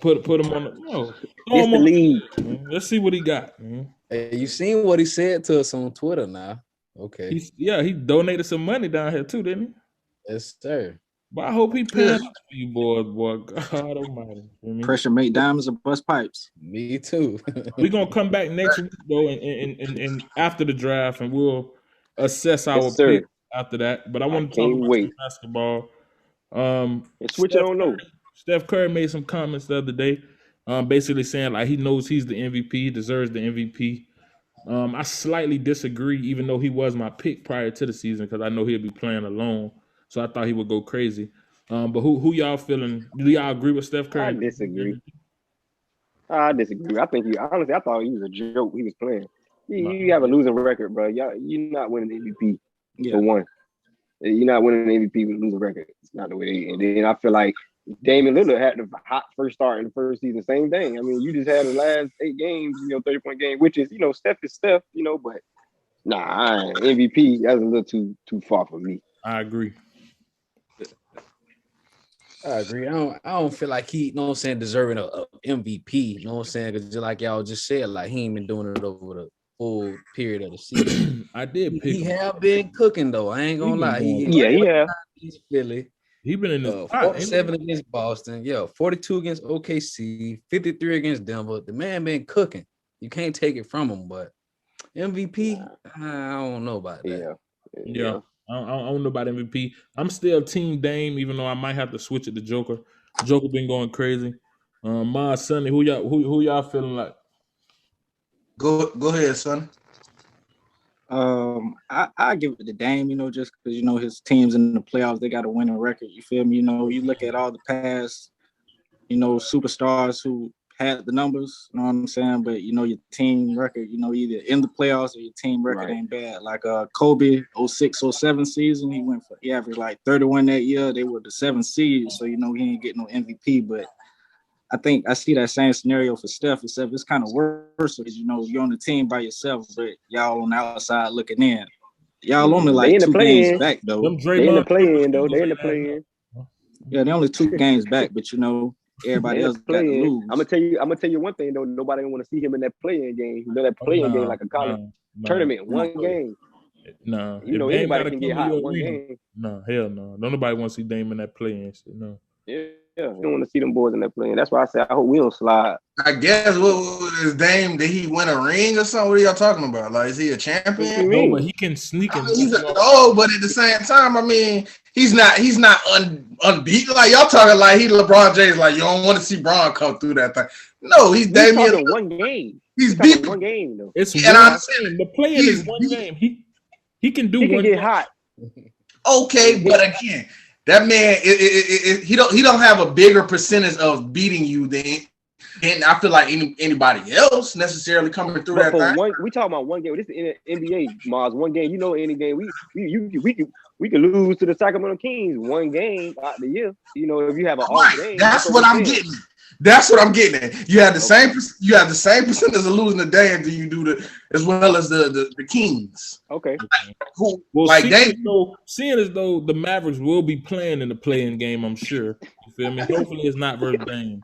Put him on the no. Throw It's him the on the league. bench, man. Let's see what he got, man. Hey, you seen what he said to us on Twitter now? Okay. He donated some money down here too, didn't he? Yes, sir. But I hope he paying Yeah. up for you boys, boy. God almighty. You know what I mean? Pressure make diamonds or bust pipes. Me too. We're gonna come back next week though, and after the draft, and we'll assess Yes, our sir. pick after that. But I I want to talk can't about some wait. basketball. And switch it Steph on over. Curry, Steph Curry made some comments the other day, basically saying like he knows he's the MVP, he deserves the MVP. I slightly disagree, even though he was my pick prior to the season, because I know he'll be playing alone. So I thought he would go crazy. But who y'all feeling? Do y'all agree with Steph I Curry? disagree. I disagree. I think honestly, I thought he was a joke. He was playing. You have a losing record, bro. You're not winning the MVP Yeah. for one. You're not winning the MVP with a losing record. It's not the way. And then I feel like Damian Lillard had the hot first start in the first season. Same thing. I mean, you just had the last 8 games, 30-point game, which is, Steph is Steph, but nah, MVP, that's a little too far for me. I agree. I agree. I don't feel like he, deserving a MVP. You know what I'm saying? Because just like y'all just said, like he ain't been doing it over the full period of the season. I did pick He him. have been cooking though. I ain't gonna He lie. been Yeah. He's Philly. He been in his spot, 47 against Boston. 42 against OKC. 53 against Denver. The man been cooking. You can't take it from him. But MVP, I don't know about that. Yeah. I don't know about MVP. I'm still Team Dame, even though I might have to switch it to Joker. Joker been going crazy. My Sonny, who y'all feeling like? Go ahead, son. I give it to Dame, just because his teams in the playoffs, they got a winning record. You feel me? You look at all the past, superstars who had the numbers, you know what I'm saying? But your team record, either in the playoffs or your team record ain't bad. Like Kobe 06-07 season, he averaged like 31 that year. They were the 7th seed, so he ain't getting no MVP. But I think I see that same scenario for Steph, except it's kind of worse because you're on the team by yourself, but y'all on the outside looking in. Y'all only like 2 games back though. They in the play-in though. They in the play-in. Yeah, they're only 2 games back, but everybody else got to lose. I'm gonna tell you one thing though. Nobody want to see him in that play-in game. That play-in game like a college tournament, one game. No, anybody can get hot one game. No, hell no. Don't nobody want to see Dame in that play-in shit. No. Yeah, we don't want to see them boys in that play-in. That's why I said I hope we don't slide. I guess what is Dame? Did he win a ring or something? What are y'all talking about? Like, is he a champion? No, but he can sneak and he's but at the same time, I mean, he's not unbeaten. Like y'all talking like he LeBron James. Like you don't want to see Bron come through that thing. No, he's Damian. One game. He's beat one game though. It's one game. The play-in is one game. He can do one. He can get hot. Okay, but again, that man, he don't have a bigger percentage of beating you than I feel like anybody else necessarily coming through that thing. We talking about one game. This is NBA, Mars. One game. Any game. We can lose to the Sacramento Kings one game out the year. If you have an off game. That's what I'm getting. That's what I'm getting at. You have the same. You have the same percentage of losing the Dame do you do as well as the Kings. Okay. Cool. Well, like seeing as though the Mavericks will be playing in the play-in game, I'm sure. You feel me? Hopefully, it's not versus Dame.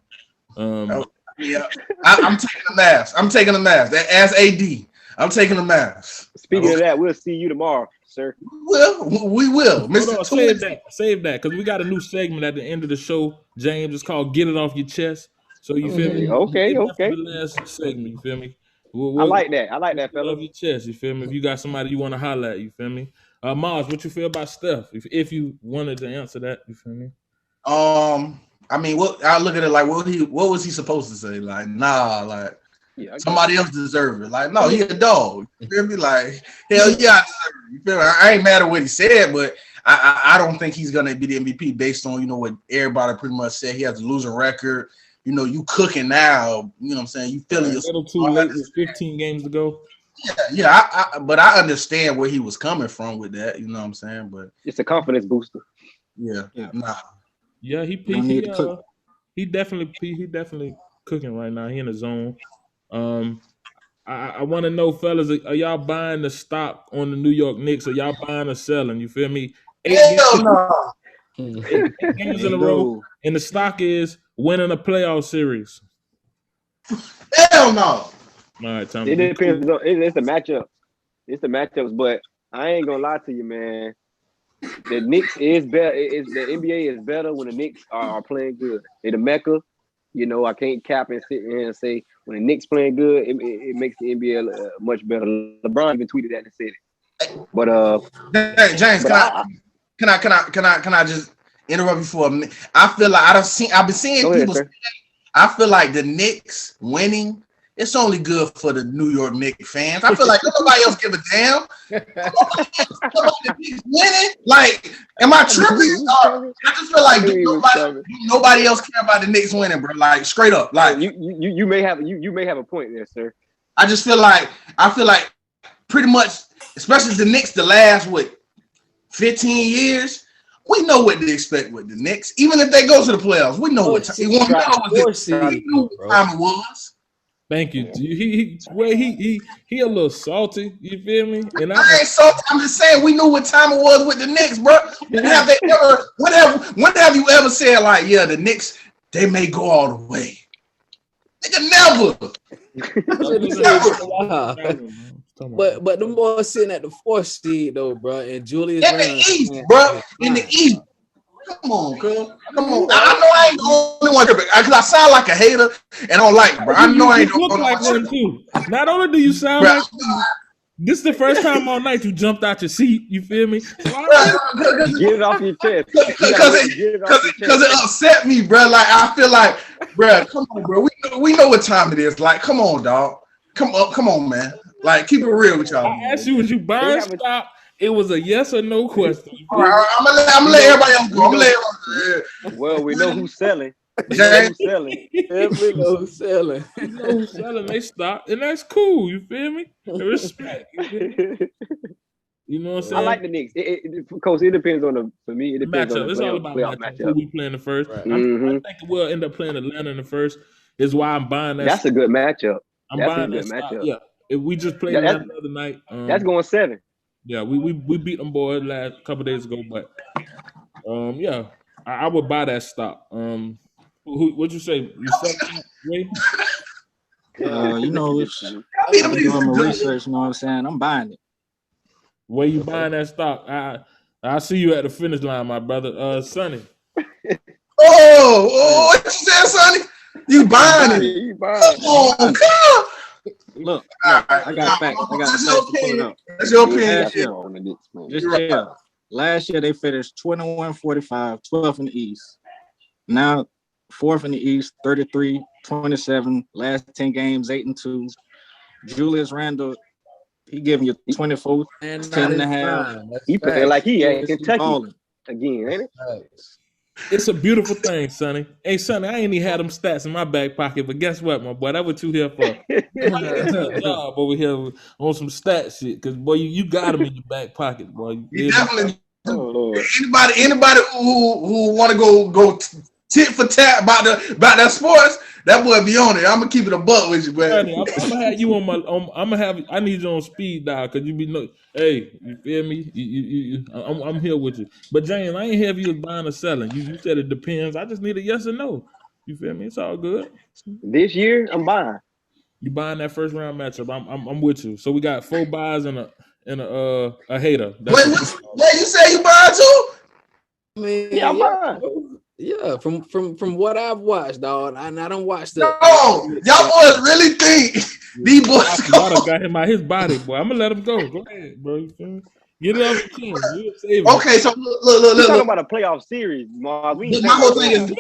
Yeah, I'm taking the Mavs. I'm taking the Mavs. As AD, I'm taking the Mavs. Speaking of that, we'll see you tomorrow, sir. We will. Mr. Save that, because we got a new segment at the end of the show, James. It's called "Get It Off Your Chest." So you feel me? Okay. The last segment, you feel me? I like that, fella. Off your chest, you feel me? If you got somebody you want to holler at, you feel me? Mars, what you feel about Steph? If you wanted to answer that, you feel me? I mean, I look at it like, what was he supposed to say? Like, nah, like somebody else deserve it. Like, no, he a dog. You feel me? Like, hell yeah, I deserve it. You feel me? I ain't mad at what he said, but I don't think he's gonna be the MVP based on what everybody pretty much said. He has a losing record. You cooking now. You know what I'm saying? You feeling a little too late with 15 games to go. But I understand where he was coming from with that. You know what I'm saying? But it's a confidence booster. yeah. Nah. Yeah, he definitely cooking right now. He in the zone. I want to know, fellas, are y'all buying the stock on the New York Knicks? Or y'all buying or selling? You feel me? Hell no. 8 games in a row, and the stock is winning a playoff series. Hell no. All right, Tommy. It depends on it's the matchup. It's the matchups, but I ain't gonna lie to you, man. The Knicks is better. The NBA is better when the Knicks are playing good. They're the Mecca. You know, I can't cap and sit here and say when the Knicks playing good, it makes the NBA much better. LeBron even tweeted that and said it. But James, can I just interrupt you for a minute? I feel like I've been seeing people say, I feel like the Knicks winning, it's only good for the New York Knicks fans. I feel like nobody else give a damn. The Knicks winning, like, am I tripping? I just feel like nobody else care about the Knicks winning, bro. Like, straight up, like you may have a point there, sir. I feel like pretty much, especially the Knicks, the last 15 years. We know what to expect with the Knicks. Even if they go to the playoffs, we know what time it was. Thank you. He a little salty. You feel me? And I ain't salty. I'm just saying we knew what time it was with the Knicks, bro. When have you ever said like, yeah, the Knicks, they may go all the way? Nigga, never. But them boys sitting at the 4th seed though, bro, and Julius in the East, bro. In the East. Come on, girl. Come on. I know I ain't the only one because I sound like a hater and I don't like, bro. I know I ain't the only one too. Not only do you sound like this is the first time all night you jumped out your seat. You feel me? Get it off your chest. Because it upset me, bro. Like I feel like, bro, come on, bro. We know what time it is. Like, come on, dog. Come on, man. Like, keep it real with y'all. I asked you, was you buying stock? It was a yes or no question. All right, I'm gonna let everybody else go. Well, we know who's selling. Definitely know who's selling. You know who's selling they stock, and that's cool. You feel me? Respect. You know what I'm saying? I like the Knicks. Coach, it depends on for me, it depends matchup. on the it's all about matchup. Who we playing the first. Right. I think we'll end up playing Atlanta in the first. Is why I'm buying that. That's a good matchup. I'm buying that matchup. Yeah. If we just played Atlanta the other night. That's going 7. Yeah, we beat them boys last couple days ago, but yeah, I would buy that stock. What'd you say? You you know, I'm doing my research. You know what I'm saying? I'm buying it. Where you buying that stock? I see you at the finish line, my brother. Sonny. Oh, what you said, Sonny? You buying it? You buying it? Oh, God. Look, I got facts. I got facts to pull it up. That's your opinion. Just chill. Last year they finished 21-45, 12th in the East. Now 4th in the East, 33-27. Last 10 games, 8-2. Julius Randle, he giving you 24, 10.5. He playing like he ain't Kentucky again, ain't it? Nice. It's a beautiful thing, Sonny. Hey, Sonny, I ain't even had them stats in my back pocket, but guess what, my boy? That's what you here for. Job over here on some stat shit, because boy, you got them in your back pocket, boy. You definitely. Anybody who want to go tit for tat about that sports, that boy be on it. I'm gonna keep it a buck with you, bro. I'm gonna have you I need you on speed dial because you be hey, you feel me? I'm here with you. But James, I ain't here if you was buying or selling. You said it depends. I just need a yes or no. You feel me? It's all good. This year, I'm buying. You buying that first round matchup? I'm with you. So we got 4 buys and a hater. Wait, you say you buying too? I mean, yeah, I'm buying. Yeah, from what I've watched, dog, and I don't watch the. No, y'all boys really think these boys got him out his body, boy. I'm gonna let him go. Go ahead, bro. You feel me? Get it off the team. Okay, so look. We're talking about a playoff series, Mars. My whole thing is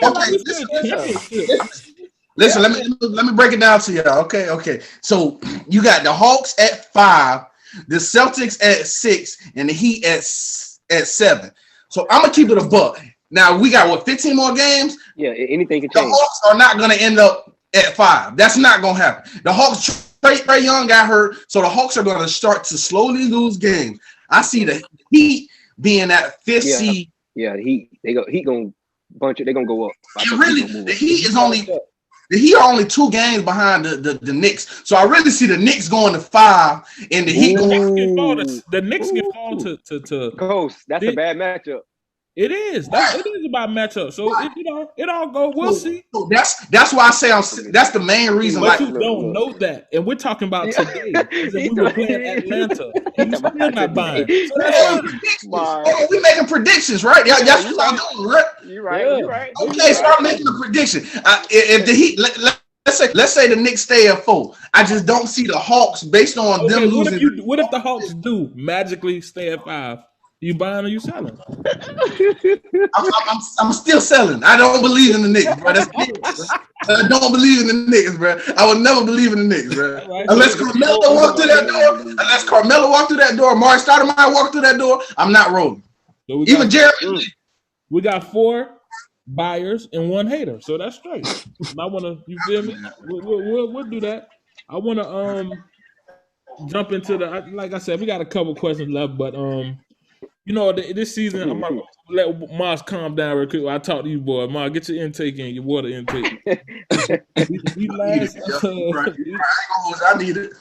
listen. Let me break it down to y'all. Okay. So you got the Hawks at 5, the Celtics at 6, and the Heat at 7. So I'm gonna keep it a buck. Now we got 15 more games. Yeah, anything can change. The Hawks are not gonna end up at 5. That's not gonna happen. The Hawks Trae Young got hurt, so the Hawks are going to start to slowly lose games. I see the Heat being that fifth seed. Yeah, Heat gonna bunch it. They're gonna go up. And really, the Heat are only 2 games behind the Knicks. So I really see the Knicks going to 5 and the Heat going. The Knicks can fall to Ghost. That's a bad matchup. It is. It is about matchup. So it all go. We'll see. So that's why I say that's the main reason. But you don't know that, and we're talking about today. We were playing Atlanta. He's still not buying. So we making predictions, right? That's what y'all doing, right? You're right. You're right. Okay, start making a prediction. If the Heat, let's say the Knicks stay at 4. I just don't see the Hawks based on them losing. What if the Hawks do magically stay at 5? You buying or you selling? I'm still selling. I don't believe in the Knicks, bro. I don't believe in the Knicks, bro. I will never believe in the Knicks, bro. Right. Unless Carmelo walk through that door, Mark Stoudemire walk through that door, I'm not rolling. So even Jeremy. We got 4 buyers and 1 hater, so that's straight. I wanna, you feel me? We'll do that. I wanna jump into like I said, we got a couple questions left, but this season, I'm gonna let Mars calm down real quick. I talk to you, boy. Mars, get your intake in, your water intake. These last, I need it.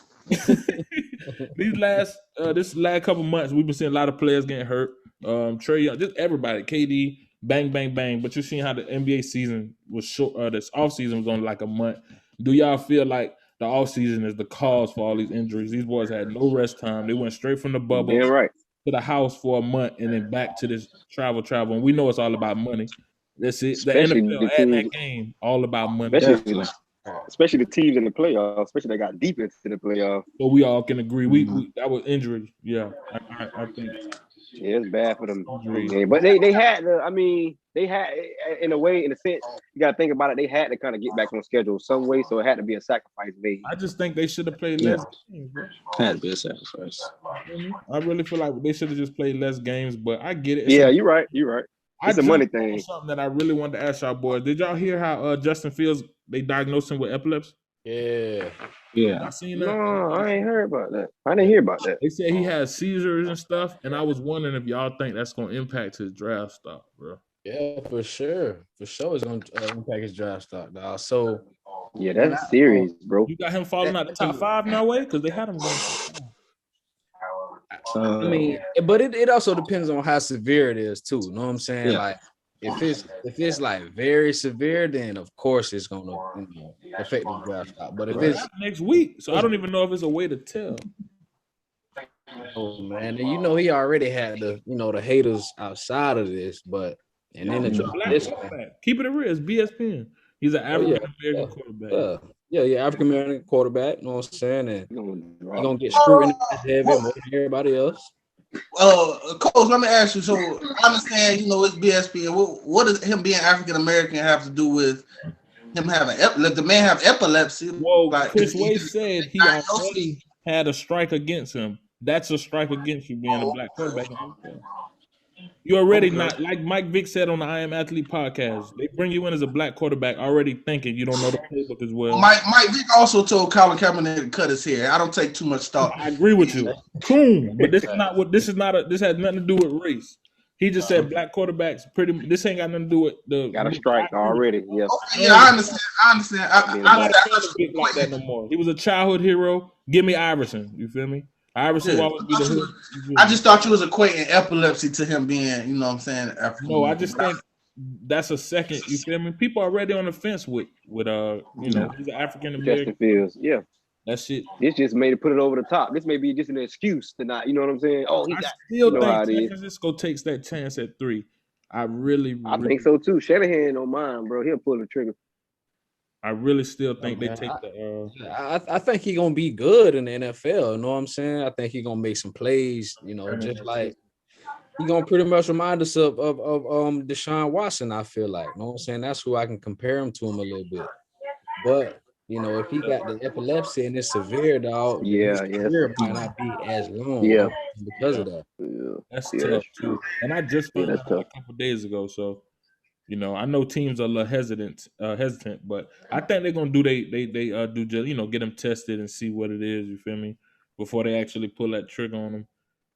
This last couple months, we've been seeing a lot of players getting hurt. Trae Young, just everybody, KD, bang, bang, bang. But you're seeing how the NBA season was short. This off season was only like a month. Do y'all feel like the off season is the cause for all these injuries? These boys had no rest time. They went straight from the bubble. Yeah, right. To the house for a month and then back to this travel. And we know it's all about money. That's it. Especially the NFL and that game, all about money. Especially the teams in the playoffs, especially they got deep into the playoffs. So we all can agree. We that was injury. Yeah, I think. Yeah, it's bad for them. But they had in a sense, you got to think about it. They had to kind of get back on schedule some way, so it had to be a sacrifice made. I just think they should have played less games, bro. Had to be a sacrifice. I really feel like they should have just played less games, but I get it. You're right. It's a money thing. Something that I really wanted to ask y'all boys. Did y'all hear how Justin Fields, they diagnosed him with epilepsy? Yeah. I seen that. No, I ain't heard about that. I didn't hear about that. They said he has seizures and stuff, and I was wondering if y'all think that's going to impact his draft stock, bro. Yeah, for sure. For sure, it's going to impact his draft stock, dog. So, yeah, that's serious, bro. You got him falling out the top 5 now, way? Because they had him going. I mean, but it also depends on how severe it is too. You know what I'm saying? Yeah. Like if it's like very severe, then of course it's gonna affect the draft stock. But if it's next week, so I don't even know if it's a way to tell. Oh man, and he already had the haters outside of this, but and then keep it real. It's BSPN. He's an African American quarterback. Yeah, African American quarterback. You know what I'm saying? And he's gonna get scrutinized heavy more than everybody else. Coach, let me ask you. So I understand, it's BSPN. What does him being African American have to do with him having the man have epilepsy? Well, Chris Wade said he already had a strike against him. That's a strike against you being a black quarterback. You're already not, like Mike Vick said on the I Am Athlete podcast, they bring you in as a black quarterback already thinking you don't know the playbook as well. Mike Vick also told Colin Kaepernick to cut his hair. I don't take too much stock. I agree with you. Cool. But this has nothing to do with race. He just said black quarterbacks this ain't got nothing to do with the got a strike already. Yeah. Okay, yeah, I understand. I understand. Like that no more. He was a childhood hero. Give me Iverson. You feel me? Iverson always be the hood. I just thought you was equating epilepsy to him being, African. No, I just think that's a second. You feel me? People are already on the fence with he's an African American. Justin Fields, yeah. That shit. This just made it put it over the top. This may be just an excuse to not, you know what I'm saying? Oh, I still think San Francisco takes that chance at 3. I think so too. Shanahan don't mind, bro. He'll pull the trigger. I really still think they take the. I think he's gonna be good in the NFL. You know what I'm saying? I think he's gonna make some plays. Just like he's gonna pretty much remind us of Deshaun Watson. I feel like. You know what I'm saying? That's who I can compare him to him a little bit. But if he got the epilepsy and it's severe, dog, his career might not be as long. Because of that. That's tough too. And I just found out a couple days ago. So You know, I know teams are a little hesitant, but I think they're gonna do they do just get them tested and see what it is. You feel me? Before they actually pull that trigger on them.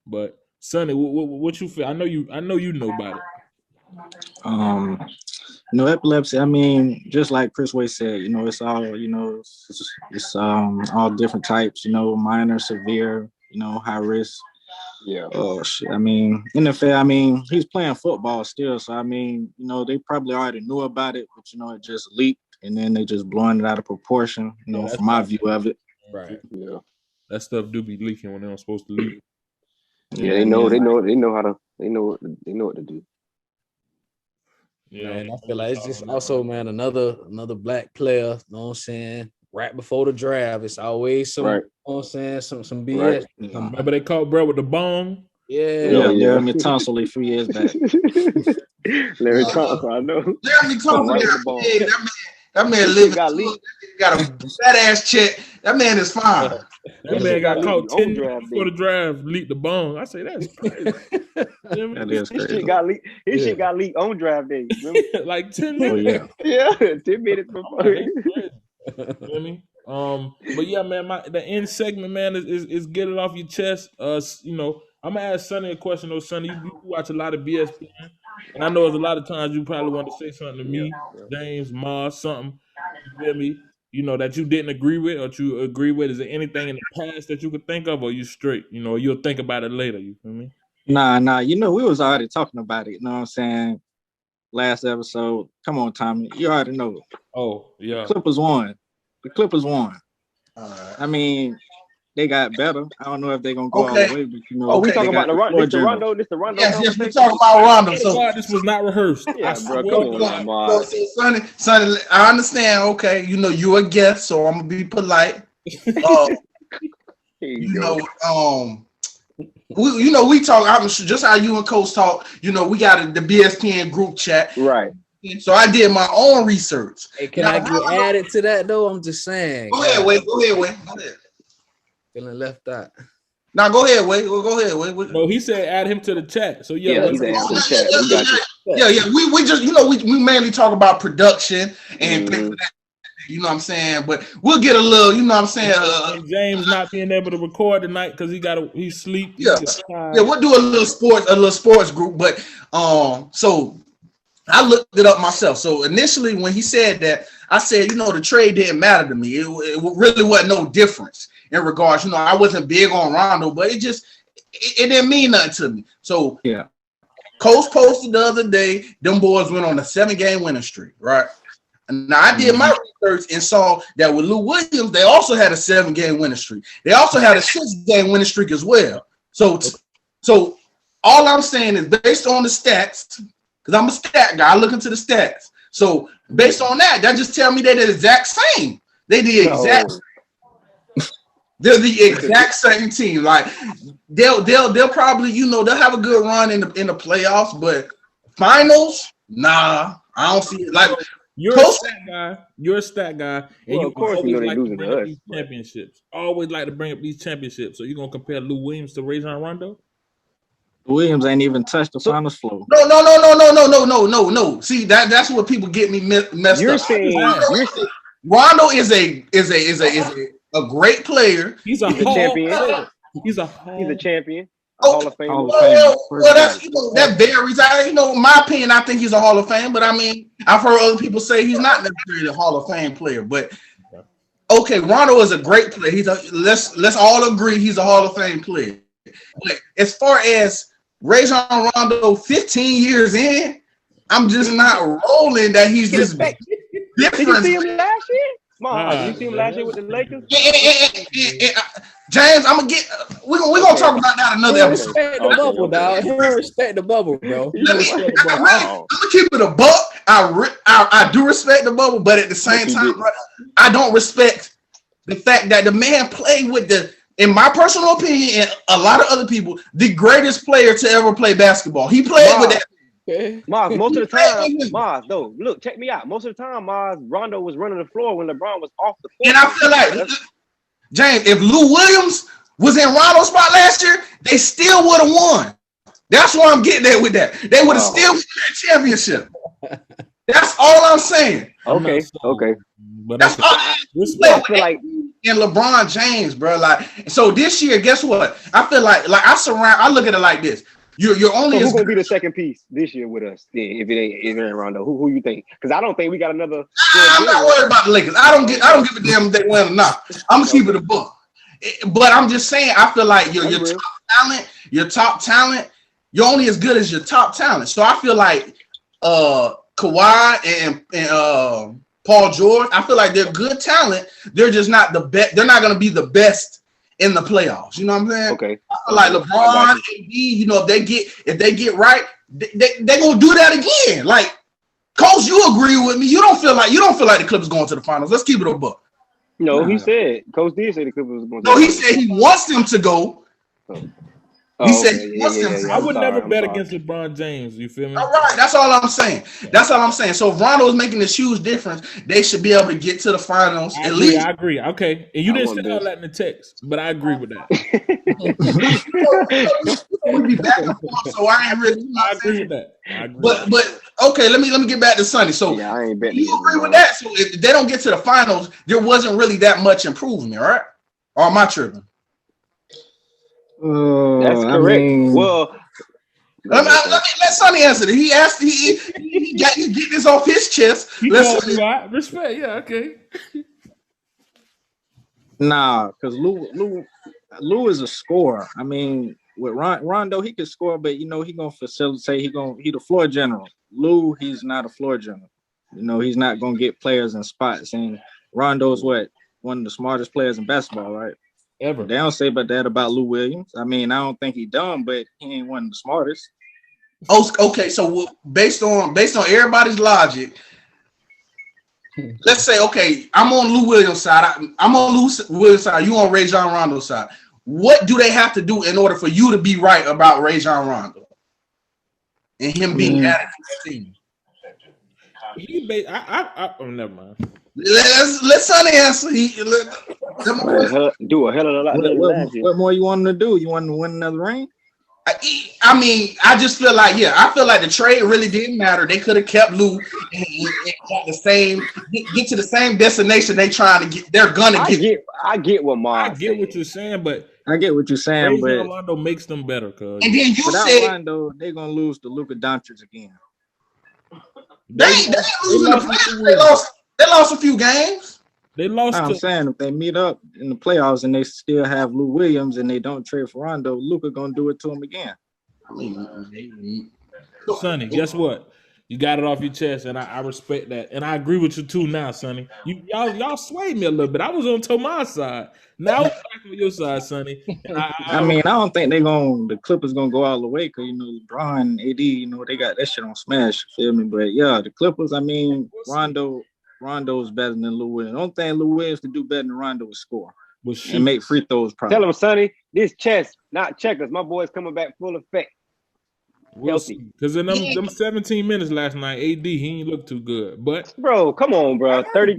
But Sonny, what you feel? I know you know about it. Epilepsy. I mean, just like Chris Way said, it's all it's all different types. Minor, severe, high risk. Yeah. Oh shit. I mean, NFL, I mean, he's playing football still. So I mean, they probably already knew about it, but it just leaked and then they just blowing it out of proportion, from my view of it. Right. Yeah. That stuff do be leaking when they're not supposed to leak. Yeah, they know what to do. Yeah. Man, I feel like it's just also, man, another black player, you know what I'm saying? Right before the draft, it's always some, Right. you know what I'm saying, some BS. Right. Remember they caught bro with the bong? Yeah. Jeremy Tunsil like 3 years back. Larry Thompson, I know. Jeremy Thompson, Right with the ball. that man Shit living got leaked. got a fat ass check. That man is fine. That man got caught 10 on minutes draft before day. the draft, leaked the bong. I say that's crazy. That is His crazy. shit got leaked. His shit got leaked on draft day. Remember? Like 10 Oh minutes. yeah. Yeah, 10 minutes before. You feel me? But yeah, man, the end segment, man, is get it off your chest. I'm gonna ask Sonny a question though. Sonny, you watch a lot of BSPN, and I know there's a lot of times you probably want to say something to me, James, Mars, something. You feel me? That you didn't agree with or you agree with. Is there anything in the past that you could think of, or you straight? You'll think about it later. You feel me? Nah. We was already talking about it. You know what I'm saying? Last episode. Come on, Tommy. You already know. Oh yeah. Clippers won. The Clippers won. Right. I mean, they got better. I don't know if they're gonna go all the way, but We talking about the Rondo. This the Rondo. Yes, we talking about Rondo. So this was not rehearsed. Yeah, I bro. swear Come to on, God. Lamar. so Sonny, I understand. Okay, you a guest, so I'm gonna be polite. Here you go. We talk. I'm just how you and Coach talk. We got the BSPN group chat. Right. So I did my own research. Hey, can I get added to that though? I'm just saying. Go ahead, Wade. Go ahead. Feeling left out. Now go ahead, Wade. Go ahead, Wade. No, he said add him to the chat. So Yeah, he's added to the chat. We got you. Yeah. We just we mainly talk about production and things like that. You know what I'm saying? But we'll get a little, you know what I'm saying? And James not being able to record tonight because he's sleep. Yeah, we'll do a little sports group. But so I looked it up myself. So initially when he said that, I said, the trade didn't matter to me. It really wasn't no difference in regards. I wasn't big on Rondo, but it didn't mean nothing to me. So yeah. Coach posted the other day, them boys went on a 7-game winning streak, right? And now I did my research and saw that with Lou Williams, they also had a 7-game winning streak. They also had a 6-game winning streak as well. So all I'm saying is based on the stats, because I'm a stat guy, I look into the stats. So based on that just tell me they're the exact same. They're the exact same team. Like they'll probably, they'll have a good run in the playoffs, but finals, nah, I don't see it. Like you're a stat guy, and of course always they like losing to to bring up us. these championships. Always like to bring up these championships. So you're gonna compare Lou Williams to Rajon Rondo? Williams ain't even touched the finals floor. No. See, that's what people get me messed You're up. saying Rondo is a great player. He's a champion. He's a champion. Hall of Fame. Well, that's that varies. My opinion, I think he's a Hall of Fame, but I mean, I've heard other people say he's not necessarily a Hall of Fame player. But okay, Rondo is a great player. Let's all agree he's a Hall of Fame player. But as far as Rajon Rondo, 15 years in, I'm just not rolling that he's just different. Did you see him last year? Did you see him last year with the Lakers? James, I'm gonna get. We're gonna talk about that another episode. Respect the bubble, dog. Respect the bubble, bro. I'm gonna keep it a buck. I do respect the bubble, but at the same time, I don't respect the fact that the man played with in my personal opinion, and a lot of other people, the greatest player to ever play basketball. He played with that. Okay. Mars, most of the time, though, look, check me out. Most of the time, Rondo was running the floor when LeBron was off the floor. And I feel like, James, if Lou Williams was in Rondo's spot last year, they still would have won. That's why I'm getting there with that. They would have still won that championship. That's all I'm saying. I'm not Okay, sold. okay. But That's okay. all. Respect. I feel like And LeBron James, bro. Like, so this year, guess what? I feel like I look at it like this. You're only so as who's gonna good. be the second piece this year with us? Then, if it ain't Rondo, who you think? Because I don't think we got another. I'm not worried about the Lakers. I don't give a damn if they win or not. I'm gonna keep it a book. But I'm just saying, I feel like your top talent, you're only as good as your top talent. So I feel like Kawhi and Paul George, I feel like they're good talent. They're just not the best. They're not gonna be the best in the playoffs. You know what I'm saying? Okay. I feel like LeBron, AD, you know, if they get right, they gonna do that again. Like, Coach, you agree with me? You don't feel like the Clippers going to the finals. Let's keep it a book. No, he said. Coach did say the Clippers was going. No, he said he wants them to go. He said he wants them to go. I would never bet against LeBron James. You feel me? All right, that's all I'm saying. So if Rondo is making this huge difference, they should be able to get to the finals at least. I agree. Okay, and you didn't say all that in the text, but I agree with that. We be back and forth, so I ain't really. I agree with that. But okay, let me get back to Sonny. So yeah, I ain't betting. You agree with that? So if they don't get to the finals, there wasn't really that much improvement, right? Or am I tripping? That's correct. Well, let Sonny answer it. He asked. He got you get this off his chest. Respect. Yeah. Okay. Nah, because Lou is a scorer. I mean, with Rondo, he can score, but you know he gonna facilitate. He the floor general. Lou, he's not a floor general. You know, he's not gonna get players in spots. And Rondo's one of the smartest players in basketball, right? Ever. They don't say about Lou Williams. I mean, I don't think he dumb, but he ain't one of the smartest. Oh, okay. So based on everybody's logic, let's say, okay, I'm on Lou Williams' side. I'm on Lou Williams' side. You on Rajon Rondo's side. What do they have to do in order for you to be right about Rajon Rondo and him being added to the team? Never mind. Let Sonny answer. Do a hell of a lot. What more you want him to do? You want him to win another ring? I mean, I just feel like, the trade really didn't matter. They could have kept Lou and got the same, get to the same destination they trying to get. They're gonna get. I get what Mars. I get what you're saying, but Rajon Rondo makes them better. Cause and then you without said Rondo, they're gonna lose to Luka Doncic again. They lost a few games. They lost. I'm saying if they meet up in the playoffs and they still have Lou Williams and they don't trade for Rondo, Luka gonna do it to him again. Sonny, guess what? You got it off your chest, and I respect that, and I agree with you too. Now, Sonny, y'all swayed me a little bit. I was on Tomas' side. Now I'm back on your side, Sonny. I mean, I don't think the Clippers gonna go all the way because LeBron and AD, they got that shit on smash. Feel me? But yeah, the Clippers. I mean, Rondo's better than Lou Williams. The only thing Lou Williams can do better than Rondo is score and make free throws. Probably. Tell him, Sonny, this chess, not checkers. My boy's coming back full effect. Because in them 17 minutes last night, AD he ain't look too good. But bro, come on, bro. 30.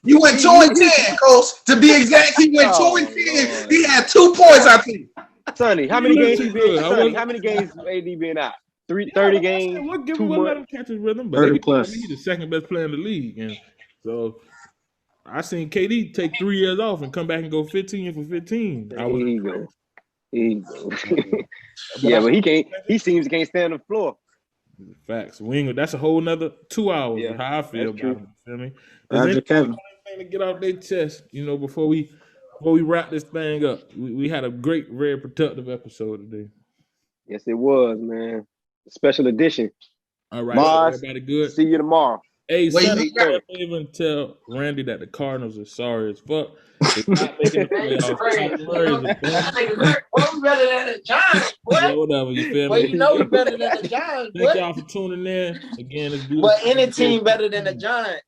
You went 2-10, Coach. To be exact, he went 2-10. He had 2 points, I think. Sonny, how many games he been? Sonny, how many games AD been out? 30 games. We'll let him catch his rhythm. But 30 plus. He's the second best player in the league, and so I seen KD take 3 years off and come back and go 15 for 15. There you go. Yeah, but he can't. He seems can't stand on the floor. Facts. That's a whole nother 2 hours. Yeah, how I feel about him. Feel me? There's anything to get off their chest, before we wrap this thing up. We had a great, very productive episode today. Yes, it was, man. Special edition. All right, Mars, everybody good. See you tomorrow. Hey, Sonny, you gotta even tell Randy that the Cardinals are sorry as fuck. They're not making the playoffs. Well, we better than the Giants, boy. Yeah, whatever, you feel well, me? You know we better than the Giants, boy. Thank y'all for tuning in. Again, it's beautiful. But any team better than the Giants.